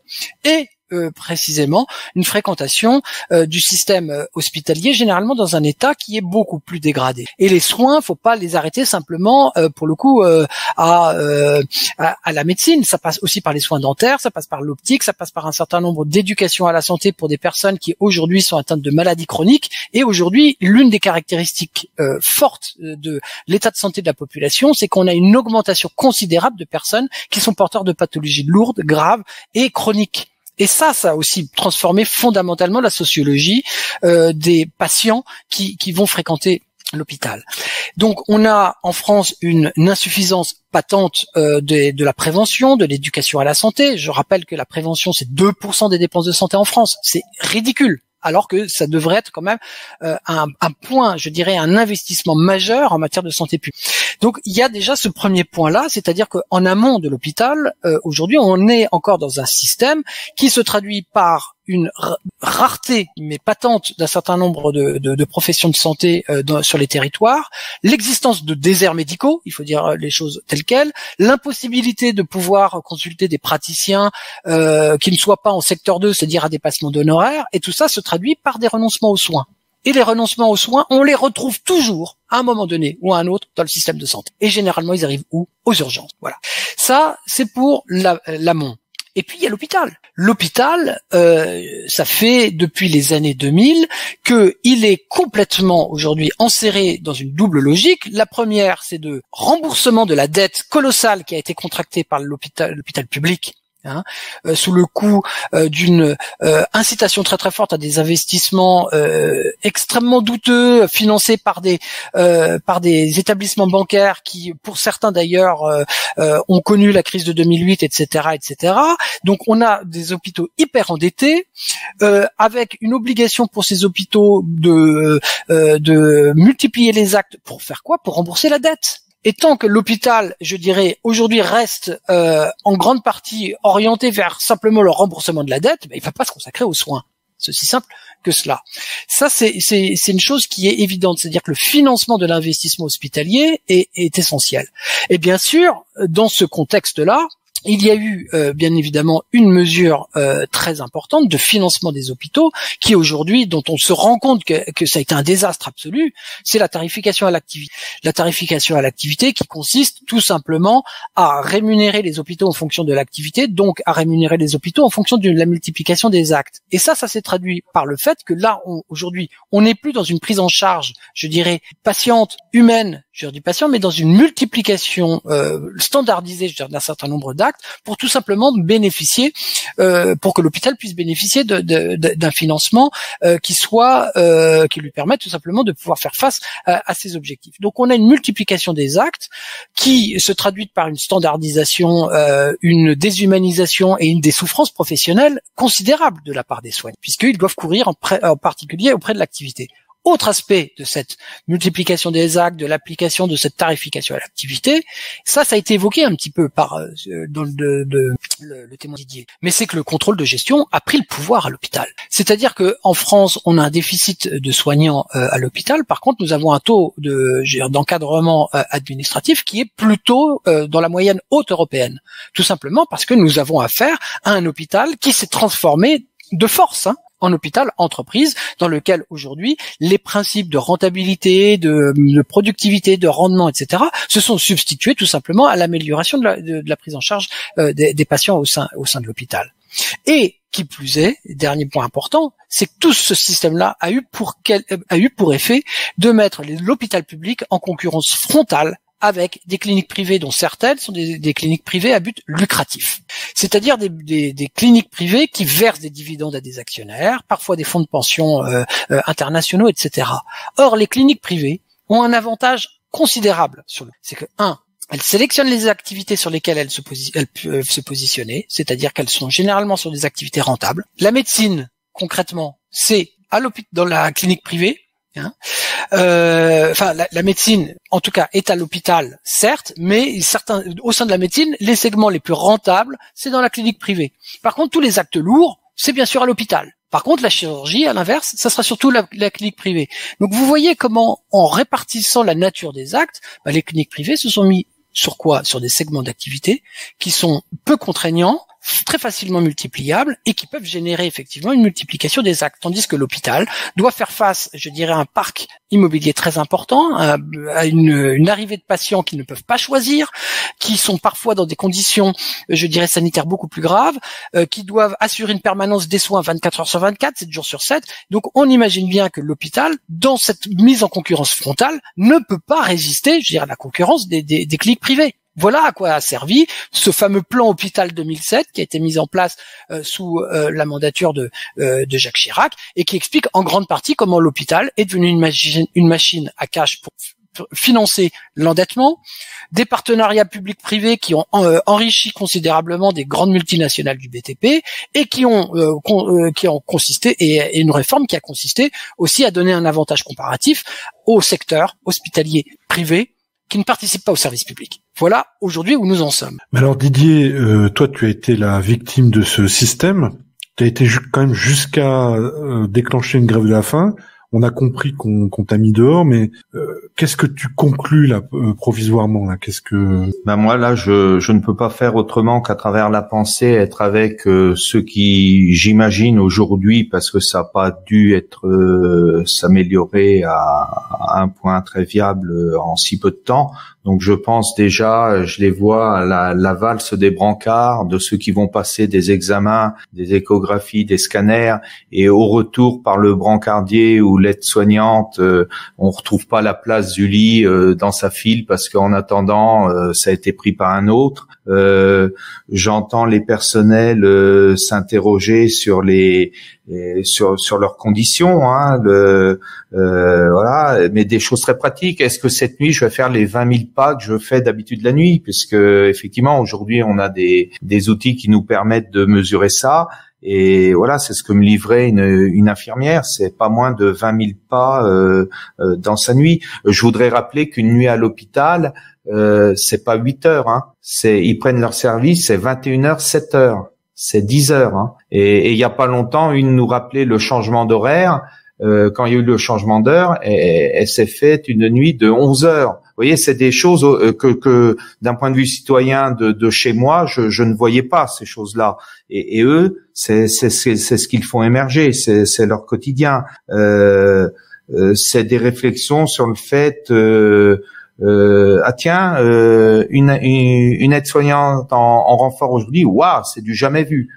et précisément une fréquentation du système hospitalier, généralement dans un état qui est beaucoup plus dégradé. Et les soins, faut pas les arrêter simplement pour le coup à la médecine. Ça passe aussi par les soins dentaires, ça passe par l'optique, ça passe par un certain nombre d'éducations à la santé pour des personnes qui aujourd'hui sont atteintes de maladies chroniques. Et aujourd'hui, l'une des caractéristiques fortes de l'état de santé de la population, c'est qu'on a une augmentation considérable de personnes qui sont porteurs de pathologies lourdes, graves et chroniques. Et ça a aussi transformé fondamentalement la sociologie des patients qui vont fréquenter l'hôpital. Donc on a en France une insuffisance patente de la prévention, de l'éducation à la santé. Je rappelle que la prévention, c'est 2% des dépenses de santé en France. C'est ridicule. Alors que ça devrait être quand même un point, je dirais, un investissement majeur en matière de santé publique. Donc il y a déjà ce premier point-là, c'est-à-dire qu'en amont de l'hôpital, aujourd'hui, on est encore dans un système qui se traduit par une rareté, mais patente, d'un certain nombre de professions de santé sur les territoires, l'existence de déserts médicaux, il faut dire les choses telles quelles, l'impossibilité de pouvoir consulter des praticiens qui ne soient pas en secteur 2, c'est-à-dire à dépassement d'honoraires, et tout ça se traduit par des renoncements aux soins. Et les renoncements aux soins, on les retrouve toujours, à un moment donné ou à un autre, dans le système de santé. Et généralement, ils arrivent où? Aux urgences. Voilà. Ça, c'est pour l'amont. Et puis, il y a l'hôpital. L'hôpital, ça fait depuis les années 2000 qu'il est complètement aujourd'hui enserré dans une double logique. La première, c'est de remboursement de la dette colossale qui a été contractée par l'hôpital public. Sous le coup d'une incitation très très forte à des investissements extrêmement douteux, financés par des établissements bancaires qui, pour certains d'ailleurs, ont connu la crise de 2008, etc., etc. Donc on a des hôpitaux hyper endettés, avec une obligation pour ces hôpitaux de multiplier les actes pour faire quoi? Pour rembourser la dette. Et tant que l'hôpital, je dirais, aujourd'hui reste en grande partie orienté vers simplement le remboursement de la dette, il ne va pas se consacrer aux soins. C'est aussi simple que cela. Ça, c'est une chose qui est évidente, c'est-à-dire que le financement de l'investissement hospitalier est essentiel. Et bien sûr, dans ce contexte-là, il y a eu bien évidemment une mesure très importante de financement des hôpitaux qui aujourd'hui, dont on se rend compte que ça a été un désastre absolu, c'est la tarification à l'activité. La tarification à l'activité qui consiste tout simplement à rémunérer les hôpitaux en fonction de l'activité, donc à rémunérer les hôpitaux en fonction de la multiplication des actes. Et ça s'est traduit par le fait que là, aujourd'hui, on n'est plus dans une prise en charge, je dirais, patiente, humaine, je veux dire du patient, mais dans une multiplication standardisée, je veux dire, d'un certain nombre d'actes, pour tout simplement bénéficier, pour que l'hôpital puisse bénéficier d'un financement qui lui permette tout simplement de pouvoir faire face à ses objectifs. Donc on a une multiplication des actes qui se traduit par une standardisation, une déshumanisation et une des souffrances professionnelles considérables de la part des soignants, puisqu'ils doivent courir en particulier auprès de l'activité. Autre aspect de cette multiplication des actes, de l'application de cette tarification à l'activité, ça a été évoqué un petit peu par dans le témoin Didier, mais c'est que le contrôle de gestion a pris le pouvoir à l'hôpital. C'est-à-dire que en France, on a un déficit de soignants à l'hôpital. Par contre, nous avons un taux d'encadrement administratif qui est plutôt dans la moyenne haute européenne. Tout simplement parce que nous avons affaire à un hôpital qui s'est transformé de force, en hôpital entreprise, dans lequel aujourd'hui les principes de rentabilité, de productivité, de rendement, etc., se sont substitués tout simplement à l'amélioration de la prise en charge des patients au sein de l'hôpital. Et qui plus est, dernier point important, c'est que tout ce système-là a eu pour effet de mettre l'hôpital public en concurrence frontale avec des cliniques privées dont certaines sont des cliniques privées à but lucratif. C'est-à-dire des cliniques privées qui versent des dividendes à des actionnaires, parfois des fonds de pension internationaux, etc. Or, les cliniques privées ont un avantage considérable c'est que, elles sélectionnent les activités sur lesquelles elles peuvent se positionner, c'est-à-dire qu'elles sont généralement sur des activités rentables. La médecine, concrètement, c'est dans la clinique privée. La médecine, en tout cas, est à l'hôpital, certes, mais au sein de la médecine, les segments les plus rentables, c'est dans la clinique privée. Par contre, tous les actes lourds, c'est bien sûr à l'hôpital. Par contre, la chirurgie, à l'inverse, ça sera surtout la clinique privée. Donc, vous voyez comment, en répartissant la nature des actes, les cliniques privées se sont mis sur quoi? Sur des segments d'activité qui sont peu contraignants, très facilement multipliables et qui peuvent générer effectivement une multiplication des actes, tandis que l'hôpital doit faire face, je dirais, à un parc immobilier très important, à une arrivée de patients qui ne peuvent pas choisir, qui sont parfois dans des conditions, je dirais, sanitaires beaucoup plus graves, qui doivent assurer une permanence des soins 24 heures sur 24, 7 jours sur 7. Donc on imagine bien que l'hôpital, dans cette mise en concurrence frontale, ne peut pas résister, je dirais, à la concurrence des cliniques privées. Voilà à quoi a servi ce fameux plan Hôpital 2007 qui a été mis en place sous la mandature de Jacques Chirac et qui explique en grande partie comment l'hôpital est devenu une machine à cash pour financer l'endettement, des partenariats publics-privés qui ont enrichi considérablement des grandes multinationales du BTP et qui ont consisté, et une réforme qui a consisté aussi à donner un avantage comparatif au secteur hospitalier privé qui ne participent pas au service public. Voilà aujourd'hui où nous en sommes. Mais alors Didier, toi tu as été la victime de ce système, tu as été quand même jusqu'à déclencher une grève de la faim. On a compris qu'on t'a mis dehors, mais qu'est-ce que tu conclus là provisoirement là? Qu'est-ce que moi là, je ne peux pas faire autrement qu'à travers la pensée être avec ceux qui, j'imagine aujourd'hui, parce que ça n'a pas dû être s'améliorer à un point très viable en si peu de temps. Donc je pense déjà, je les vois à la valse des brancards, de ceux qui vont passer des examens, des échographies, des scanners, et au retour par le brancardier ou l'aide-soignante, on retrouve pas la place du lit dans sa file parce qu'en attendant, ça a été pris par un autre. J'entends les personnels s'interroger sur sur leurs conditions, hein, voilà, mais des choses très pratiques. Est-ce que cette nuit je vais faire les 20 000 pas que je fais d'habitude la nuit, puisque effectivement aujourd'hui on a des outils qui nous permettent de mesurer ça. Et voilà, c'est ce que me livrait une infirmière, c'est pas moins de 20 000 pas dans sa nuit. Je voudrais rappeler qu'une nuit à l'hôpital, c'est pas 8 heures, hein. Ils prennent leur service, c'est 21 heures, 7 heures, c'est 10 heures. Hein. Et il y a pas longtemps, une nous rappelait le changement d'horaire. Quand il y a eu le changement d'heure, elle s'est faite une nuit de 11 heures. Vous voyez, c'est des choses que d'un point de vue citoyen de chez moi, je ne voyais pas ces choses-là. Et eux, c'est ce qu'ils font émerger, c'est leur quotidien. C'est des réflexions sur le fait une aide-soignante en renfort aujourd'hui, waouh, c'est du jamais vu.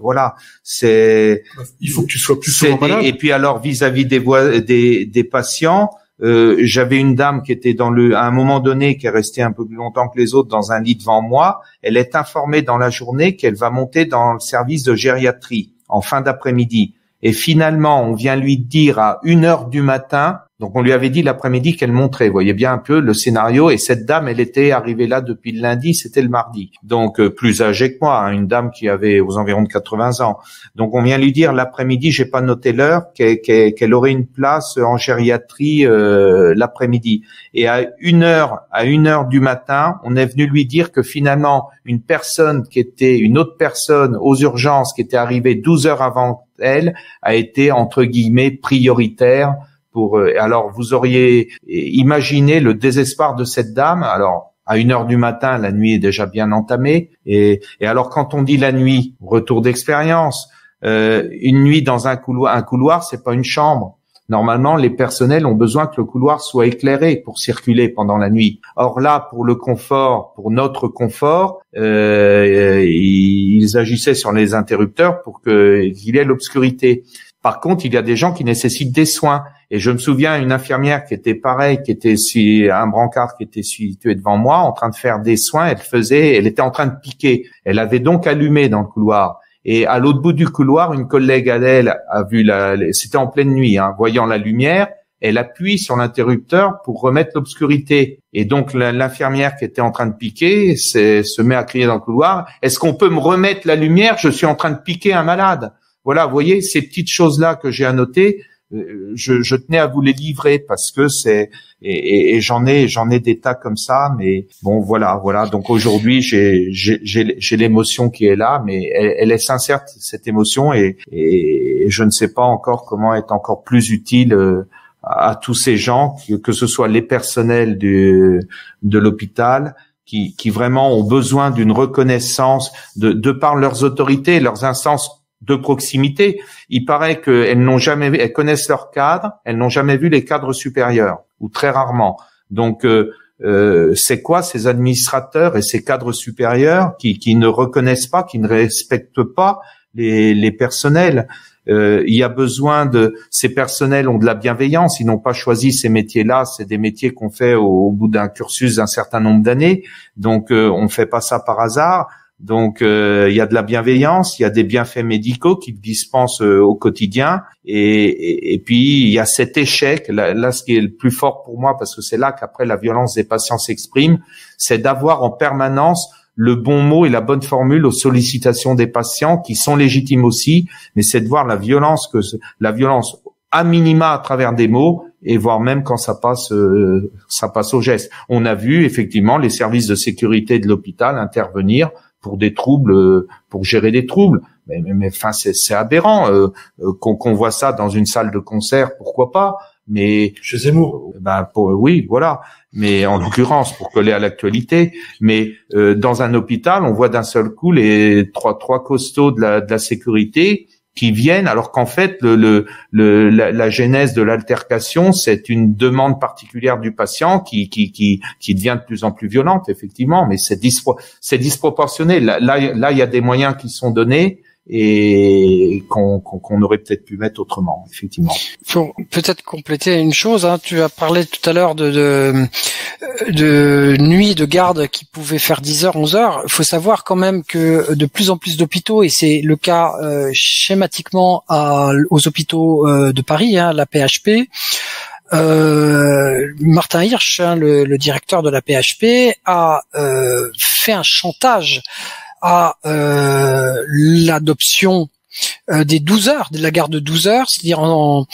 Voilà, c'est. Il faut que tu sois plus souvent malade. Et puis alors vis-à-vis des patients. J'avais une dame qui était à un moment donné, qui est restée un peu plus longtemps que les autres dans un lit devant moi. Elle est informée dans la journée qu'elle va monter dans le service de gériatrie en fin d'après-midi. Et finalement, on vient lui dire à 1h du matin, donc on lui avait dit l'après-midi qu'elle monterait. Vous voyez bien un peu le scénario. Et cette dame, elle était arrivée là depuis le lundi, c'était le mardi. Donc plus âgée que moi, hein, une dame qui avait aux environs de 80 ans. Donc on vient lui dire l'après-midi, j'ai pas noté l'heure, qu'elle aurait une place en gériatrie l'après-midi. Et à 1h du matin, on est venu lui dire que finalement une autre personne aux urgences qui était arrivée 12 heures avant elle a été entre guillemets prioritaire. Alors vous auriez imaginé le désespoir de cette dame. Alors à 1h du matin, la nuit est déjà bien entamée. Et alors quand on dit la nuit, retour d'expérience, une nuit dans un couloir, c'est pas une chambre. Normalement, les personnels ont besoin que le couloir soit éclairé pour circuler pendant la nuit. Or là, pour notre confort, ils agissaient sur les interrupteurs pour qu'il y ait l'obscurité. Par contre, il y a des gens qui nécessitent des soins. Et je me souviens une infirmière qui était pareil, qui était un brancard qui était situé devant moi, en train de faire des soins. Elle était en train de piquer. Elle avait donc allumé dans le couloir. Et à l'autre bout du couloir, une collègue à elle a vu c'était en pleine nuit, hein, voyant la lumière, elle appuie sur l'interrupteur pour remettre l'obscurité. Et donc l'infirmière qui était en train de piquer se met à crier dans le couloir, est-ce qu'on peut me remettre la lumière? Je suis en train de piquer un malade. Voilà, vous voyez, ces petites choses-là que j'ai annotées, je tenais à vous les livrer parce que et j'en ai des tas comme ça, mais bon, voilà. Donc aujourd'hui, j'ai l'émotion qui est là, mais elle est sincère, cette émotion, et je ne sais pas encore comment être encore plus utile à tous ces gens, que ce soit les personnels de l'hôpital, qui vraiment ont besoin d'une reconnaissance de par leurs autorités, leurs instances de proximité. Il paraît elles connaissent leurs cadres, elles n'ont jamais vu les cadres supérieurs, ou très rarement. Donc, c'est quoi ces administrateurs et ces cadres supérieurs qui ne reconnaissent pas, qui ne respectent pas les personnels? Il y a besoin ces personnels ont de la bienveillance, ils n'ont pas choisi ces métiers-là, c'est des métiers qu'on fait au bout d'un cursus d'un certain nombre d'années, donc on fait pas ça par hasard. Donc il y a de la bienveillance, il y a des bienfaits médicaux qu'ils dispensent au quotidien, et puis il y a cet échec là ce qui est le plus fort pour moi, parce que c'est là qu'après la violence des patients s'exprime, c'est d'avoir en permanence le bon mot et la bonne formule aux sollicitations des patients, qui sont légitimes aussi, mais c'est de voir la violence à minima à travers des mots, et voire même quand ça passe au geste. On a vu effectivement les services de sécurité de l'hôpital intervenir pour des troubles, pour gérer des troubles. Mais enfin, c'est aberrant qu'on voit ça dans une salle de concert, pourquoi pas? Mais chez Zemmour. Oui, voilà. Mais en l'occurrence, pour coller à l'actualité, mais dans un hôpital, on voit d'un seul coup les trois costauds de la sécurité qui viennent, alors qu'en fait la genèse de l'altercation, c'est une demande particulière du patient qui devient de plus en plus violente, effectivement, mais c'est disproportionné. Là il y a des moyens qui sont donnés et qu'on aurait peut-être pu mettre autrement, effectivement. Faut peut-être compléter une chose, hein. Tu as parlé tout à l'heure de nuit de garde qui pouvait faire 10 heures, 11 heures. Il faut savoir quand même que de plus en plus d'hôpitaux, et c'est le cas schématiquement aux hôpitaux de Paris, hein, la PHP, Martin Hirsch, hein, le directeur de la PHP, a fait un chantage à l'adoption des 12 heures, de la garde de 12 heures, c'est-à-dire en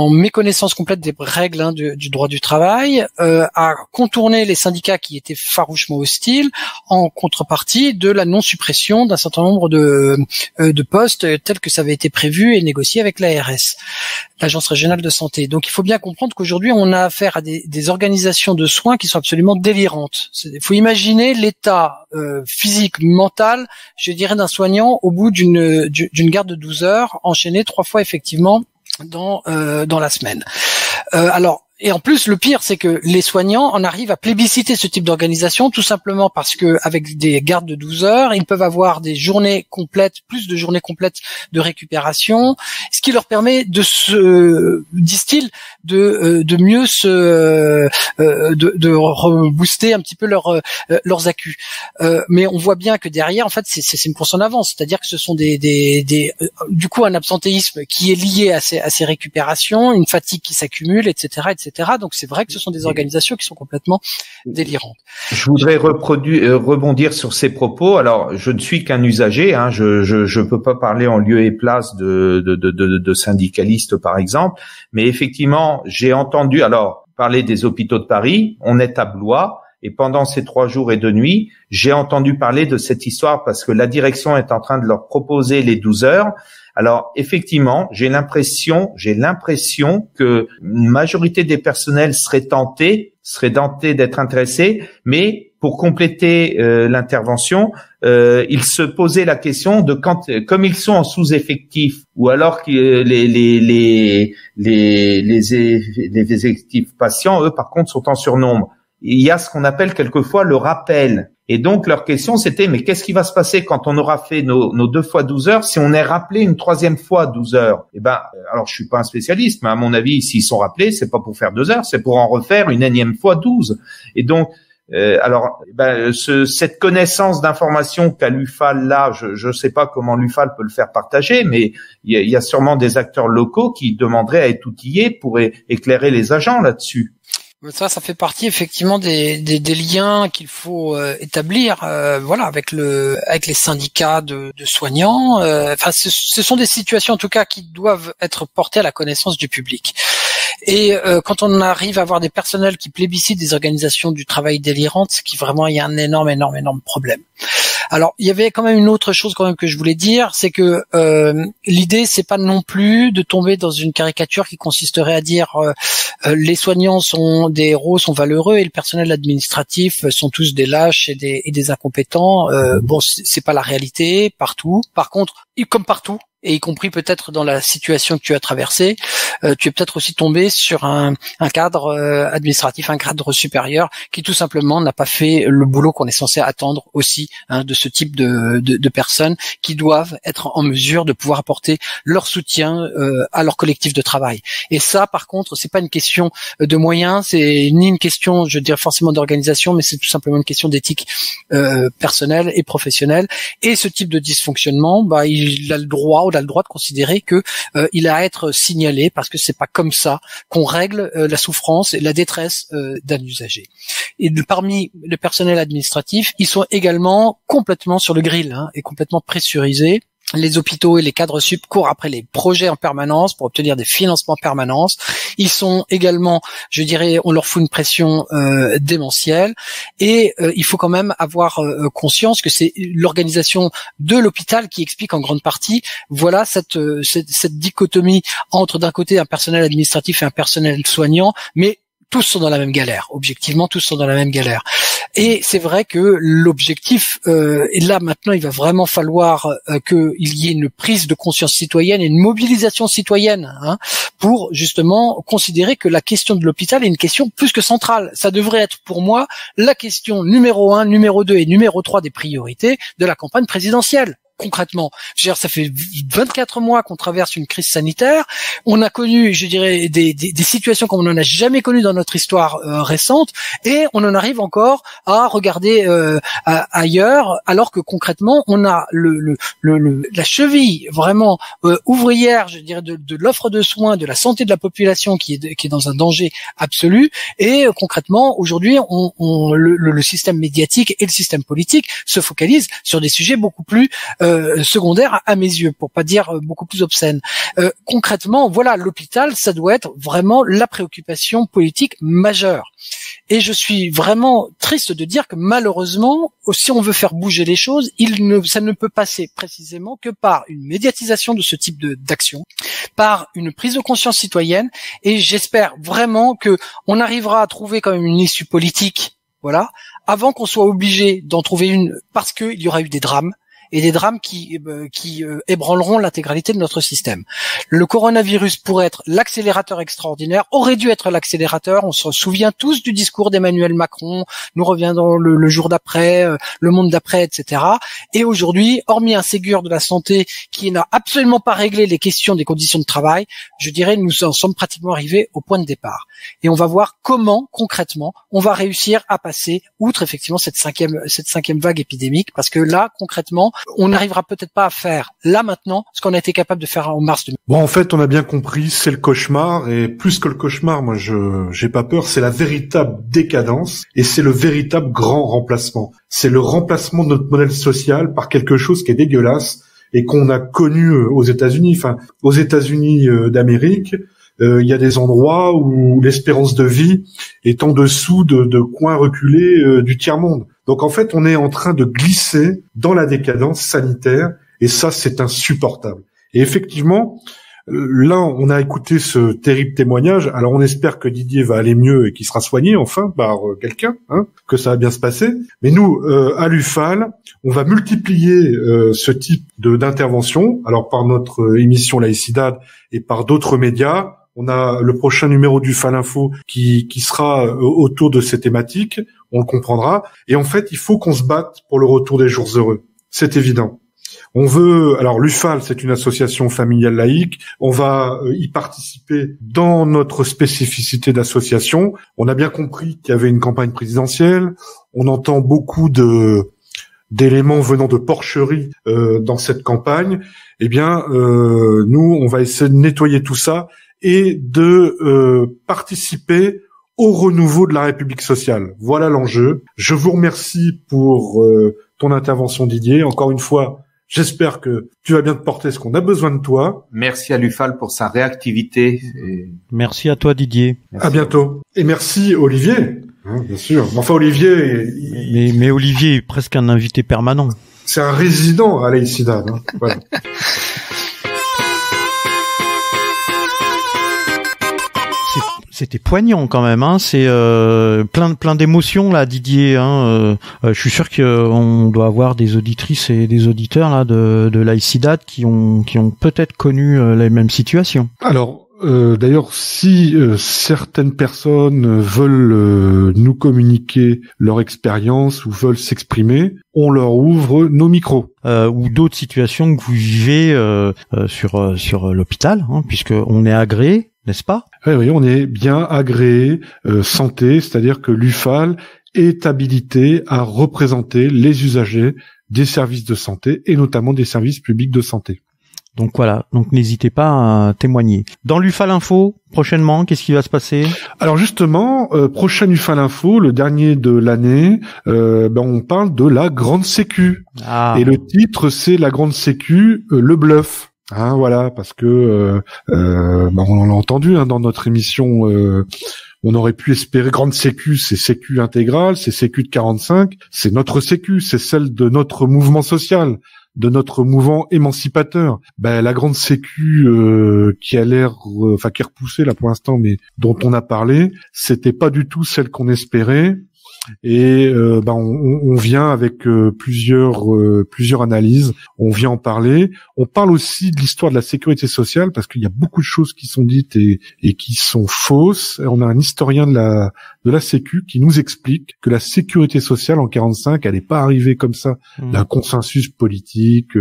méconnaissance complète des règles, hein, du droit du travail, à contourner les syndicats qui étaient farouchement hostiles, en contrepartie de la non-suppression d'un certain nombre de postes tels que ça avait été prévu et négocié avec l'ARS, l'Agence régionale de santé. Donc il faut bien comprendre qu'aujourd'hui on a affaire à des organisations de soins qui sont absolument délirantes. Il faut imaginer l'état physique, mental, je dirais, d'un soignant au bout d'une garde de 12 heures, enchaînée 3 fois effectivement dans la semaine. Alors, et en plus, le pire, c'est que les soignants en arrivent à plébisciter ce type d'organisation, tout simplement parce que avec des gardes de 12 heures, ils peuvent avoir des journées complètes, plus de journées complètes de récupération, ce qui leur permet disent-ils, de mieux de rebooster un petit peu leurs accus. Mais on voit bien que derrière, en fait, c'est une course en avance, c'est-à-dire que ce sont du coup un absentéisme qui est lié à ces récupérations, une fatigue qui s'accumule, etc., etc. Donc c'est vrai que ce sont des organisations qui sont complètement délirantes. Je voudrais rebondir sur ces propos. Alors, je ne suis qu'un usager, hein. Je peux pas parler en lieu et place de syndicalistes, par exemple. Mais effectivement, j'ai entendu parler des hôpitaux de Paris. On est à Blois. Et pendant ces 3 jours et 2 nuits, j'ai entendu parler de cette histoire parce que la direction est en train de leur proposer les 12 heures. Alors, effectivement, j'ai l'impression que une majorité des personnels seraient tentés d'être intéressés, mais pour compléter l'intervention, ils se posaient la question de comme ils sont en sous-effectif, ou alors que les effectifs patients, eux, par contre, sont en surnombre. Il y a ce qu'on appelle quelquefois le rappel. Et donc, leur question, c'était, mais qu'est-ce qui va se passer quand on aura fait nos 2 fois 12 heures si on est rappelé une 3e fois 12 heures? Alors, je suis pas un spécialiste, mais à mon avis, s'ils sont rappelés, c'est pas pour faire 2 heures, c'est pour en refaire une énième fois 12. Et donc, cette connaissance d'information qu'a l'UFAL là, je sais pas comment l'UFAL peut le faire partager, mais il y a sûrement des acteurs locaux qui demanderaient à être outillés pour éclairer les agents là-dessus. Ça fait partie effectivement des liens qu'il faut établir, avec les syndicats de soignants. Ce sont des situations en tout cas qui doivent être portées à la connaissance du public. Et quand on arrive à avoir des personnels qui plébiscitent des organisations du travail délirantes, c'est qu'il vraiment il y a un énorme problème. Alors, il y avait quand même une autre chose quand même que je voulais dire, c'est que l'idée, c'est pas non plus de tomber dans une caricature qui consisterait à dire les soignants sont des héros, sont valeureux, et le personnel administratif sont tous des lâches et des incompétents. Bon, c'est pas la réalité partout. Par contre, comme partout, et y compris peut-être dans la situation que tu as traversée, tu es peut-être aussi tombé sur un cadre administratif, un cadre supérieur qui tout simplement n'a pas fait le boulot qu'on est censé attendre aussi de ce type de personnes qui doivent être en mesure de pouvoir apporter leur soutien à leur collectif de travail. Et ça, par contre, c'est pas une question de moyens, c'est ni une question, je dirais forcément d'organisation, mais c'est tout simplement une question d'éthique personnelle et professionnelle. Et ce type de dysfonctionnement, il a le droit de considérer que il a à être signalé, parce que c'est pas comme ça qu'on règle la souffrance et la détresse d'un usager. Et parmi le personnel administratif, ils sont également complètement sur le grill et complètement pressurisés. Les hôpitaux et les cadres sup courent après les projets en permanence pour obtenir des financements en permanence. Ils sont également, je dirais, on leur fout une pression démentielle. Et il faut quand même avoir conscience que c'est l'organisation de l'hôpital qui explique en grande partie, voilà, cette dichotomie entre d'un côté un personnel administratif et un personnel soignant, mais tous sont dans la même galère. Objectivement, tous sont dans la même galère. Et c'est vrai que l'objectif, et là maintenant, il va vraiment falloir qu'il y ait une prise de conscience citoyenne et une mobilisation citoyenne pour justement considérer que la question de l'hôpital est une question plus que centrale. Ça devrait être pour moi la question numéro 1, numéro 2 et numéro 3 des priorités de la campagne présidentielle. Concrètement, je veux dire, ça fait 24 mois qu'on traverse une crise sanitaire. On a connu, je dirais, des situations comme on n'en a jamais connues dans notre histoire récente, et on en arrive encore à regarder ailleurs, alors que concrètement, on a la cheville vraiment ouvrière, je dirais, de l'offre de soins, de la santé de la population qui est dans un danger absolu. Et concrètement, aujourd'hui, le système médiatique et le système politique se focalisent sur des sujets beaucoup plus secondaire à mes yeux, pour pas dire beaucoup plus obscène. Concrètement, voilà, l'hôpital, ça doit être vraiment la préoccupation politique majeure. Et je suis vraiment triste de dire que malheureusement, si on veut faire bouger les choses, ça ne peut passer précisément que par une médiatisation de ce type d'action, par une prise de conscience citoyenne, et j'espère vraiment que on arrivera à trouver quand même une issue politique, voilà, avant qu'on soit obligé d'en trouver une, parce qu'il y aura eu des drames, et des drames qui ébranleront l'intégralité de notre système. Le coronavirus pourrait être l'accélérateur extraordinaire, aurait dû être l'accélérateur. On se souvient tous du discours d'Emmanuel Macron, nous reviendrons le jour d'après, le monde d'après, etc. Et aujourd'hui, hormis un Ségur de la santé qui n'a absolument pas réglé les questions des conditions de travail, je dirais nous en sommes pratiquement arrivés au point de départ. Et on va voir comment, concrètement, on va réussir à passer outre effectivement cette cinquième vague épidémique, parce que là, concrètement, on n'arrivera peut-être pas à faire là maintenant ce qu'on a été capable de faire en mars 2000. Bon, en fait, on a bien compris, c'est le cauchemar, et plus que le cauchemar, moi j'ai pas peur, c'est la véritable décadence, et c'est le véritable grand remplacement. C'est le remplacement de notre modèle social par quelque chose qui est dégueulasse et qu'on a connu aux États-Unis. Enfin, aux États-Unis d'Amérique, il y a des endroits où l'espérance de vie est en dessous de coins reculés du tiers-monde. Donc en fait, on est en train de glisser dans la décadence sanitaire, et ça, c'est insupportable. Et effectivement, là, on a écouté ce terrible témoignage. Alors on espère que Didier va aller mieux et qu'il sera soigné enfin par quelqu'un, que ça va bien se passer. Mais nous, à l'UFAL, on va multiplier ce type d'intervention, alors par notre émission Laïcidad et par d'autres médias. On a le prochain numéro du FAL Info qui sera autour de ces thématiques, on le comprendra. Et en fait, il faut qu'on se batte pour le retour des jours heureux. C'est évident. On veut, alors l'UFAL, c'est une association familiale laïque. On va y participer dans notre spécificité d'association. On a bien compris qu'il y avait une campagne présidentielle. On entend beaucoup d'éléments venant de porcheries dans cette campagne. Eh bien, nous, on va essayer de nettoyer tout ça et de participer au renouveau de la République sociale. Voilà l'enjeu. Je vous remercie pour ton intervention, Didier. Encore une fois, j'espère que tu vas bien te porter, ce qu'on a besoin de toi. Merci à l'UFAL pour sa réactivité. Merci à toi, Didier. Merci. À bientôt. Et merci, Olivier. Bien sûr. Enfin, Olivier... Mais Olivier est presque un invité permanent. C'est un résident à Laïcidad. Hein. Voilà. C'était poignant quand même, hein. C'est plein d'émotions là, Didier. Hein. Je suis sûr qu'on doit avoir des auditrices et des auditeurs là de Laïcidad qui ont peut-être connu les mêmes situations. Alors. D'ailleurs, si certaines personnes veulent nous communiquer leur expérience ou veulent s'exprimer, on leur ouvre nos micros. Ou d'autres situations que vous vivez sur l'hôpital, hein, puisque on est agréé, n'est-ce pas? Oui, on est bien agréé santé, c'est-à-dire que l'UFAL est habilité à représenter les usagers des services de santé et notamment des services publics de santé. Donc voilà, donc n'hésitez pas à témoigner. Dans l'UFAL Info, prochainement, qu'est-ce qui va se passer? Alors justement, prochain UFAL Info, le dernier de l'année, on parle de la Grande Sécu. Ah. Et le titre, c'est la Grande Sécu, le bluff. Hein, voilà, parce que on l'a entendu hein, dans notre émission. On aurait pu espérer Grande Sécu, c'est Sécu intégrale, c'est Sécu de 45, c'est notre Sécu, c'est celle de notre mouvement social, de notre mouvement émancipateur. La Grande Sécu qui a l'air, qui est repoussée là pour l'instant, mais dont on a parlé, c'était pas du tout celle qu'on espérait. Et on vient avec plusieurs analyses, on vient en parler. On parle aussi de l'histoire de la sécurité sociale parce qu'il y a beaucoup de choses qui sont dites et qui sont fausses. Et on a un historien de la Sécu qui nous explique que la sécurité sociale en 45, elle n'est pas arrivée comme ça d'un consensus politique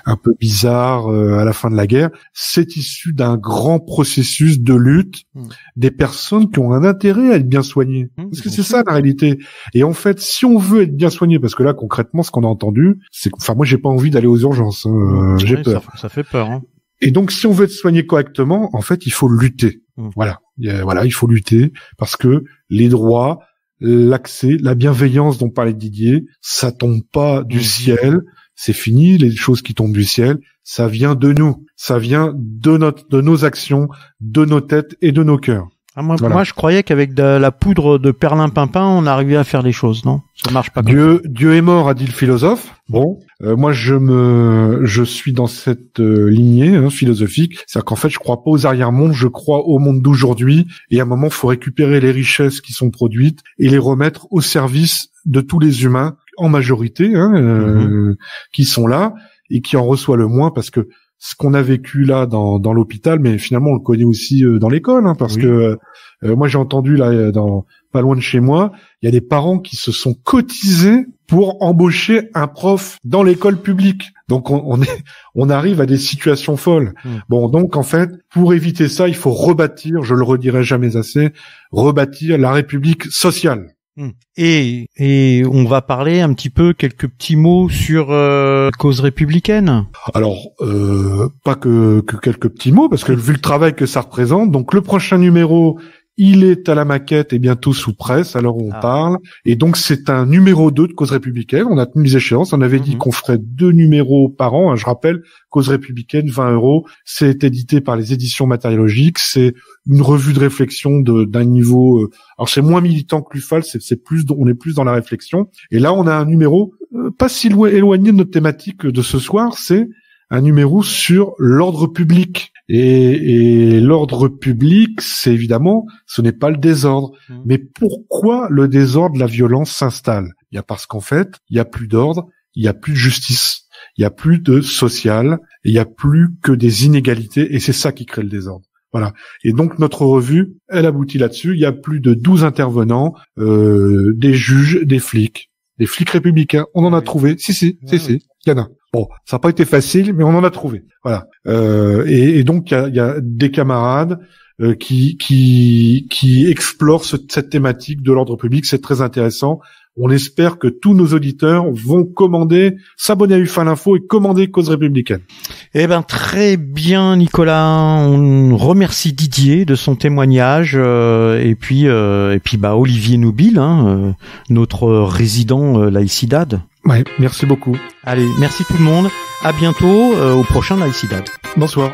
un peu bizarre à la fin de la guerre. C'est issu d'un grand processus de lutte des personnes qui ont un intérêt à être bien soignées. Parce que c'est ça la réalité. Et en fait, si on veut être bien soigné, parce que là concrètement, ce qu'on a entendu, c'est, moi, j'ai pas envie d'aller aux urgences. J'ai peur. Ça fait peur. Hein. Et donc, si on veut être soigné correctement, en fait, il faut lutter. Voilà, il faut lutter parce que les droits, l'accès, la bienveillance dont parlait Didier, ça tombe pas du ciel. C'est fini, les choses qui tombent du ciel, ça vient de nous, ça vient de nos actions, de nos têtes et de nos cœurs. Ah, moi, je croyais qu'avec de la poudre de perlimpinpin, on arrivait à faire des choses, non? Ça marche pas comme ça. Dieu est mort, a dit le philosophe. Bon, moi, je suis dans cette lignée philosophique. C'est-à-dire qu'en fait, je crois pas aux arrière-mondes, je crois au monde d'aujourd'hui. Et à un moment, il faut récupérer les richesses qui sont produites et les remettre au service de tous les humains, en majorité, qui sont là et qui en reçoivent le moins parce que ce qu'on a vécu là dans l'hôpital, mais finalement on le connaît aussi dans l'école, parce que moi j'ai entendu là pas loin de chez moi, il y a des parents qui se sont cotisés pour embaucher un prof dans l'école publique. Donc on arrive à des situations folles. Bon, donc en fait, pour éviter ça, il faut rebâtir, je le redirai jamais assez, rebâtir la République sociale. Et on va parler un petit peu, quelques petits mots sur cause républicaine. Alors, pas que quelques petits mots, parce que vu le travail que ça représente, donc le prochain numéro, il est à la maquette et bientôt sous presse, à l'heure où on parle. Et donc, c'est un numéro 2 de Cause républicaine. On a tenu les échéances. On avait dit qu'on ferait 2 numéros par an. Je rappelle, Cause républicaine, 20 €. C'est édité par les éditions Matériologiques. C'est une revue de réflexion d'un niveau... alors, c'est moins militant que l'UFAL. On est plus dans la réflexion. Et là, on a un numéro pas si éloigné de notre thématique de ce soir. C'est un numéro sur l'ordre public. Et l'ordre public, c'est évidemment, ce n'est pas le désordre. Mais pourquoi le désordre, la violence s'installe? Parce qu'en fait, il n'y a plus d'ordre, il n'y a plus de justice, il n'y a plus de social, il n'y a plus que des inégalités, et c'est ça qui crée le désordre. Voilà. Et donc notre revue, elle aboutit là-dessus. Il y a plus de 12 intervenants, des juges, des flics républicains. On en a trouvé. Si, il y en a. Bon, ça n'a pas été facile, mais on en a trouvé. Voilà. Et donc il y a des camarades qui explorent cette thématique de l'ordre public. C'est très intéressant. On espère que tous nos auditeurs vont s'abonner à UFAL Info et commander Cause républicaine. Eh ben très bien, Nicolas. On remercie Didier de son témoignage et puis Olivier Nobile, notre résident Laïcidad. Ouais, merci beaucoup. Allez, merci tout le monde. À bientôt au prochain Laïcidad. Bonsoir.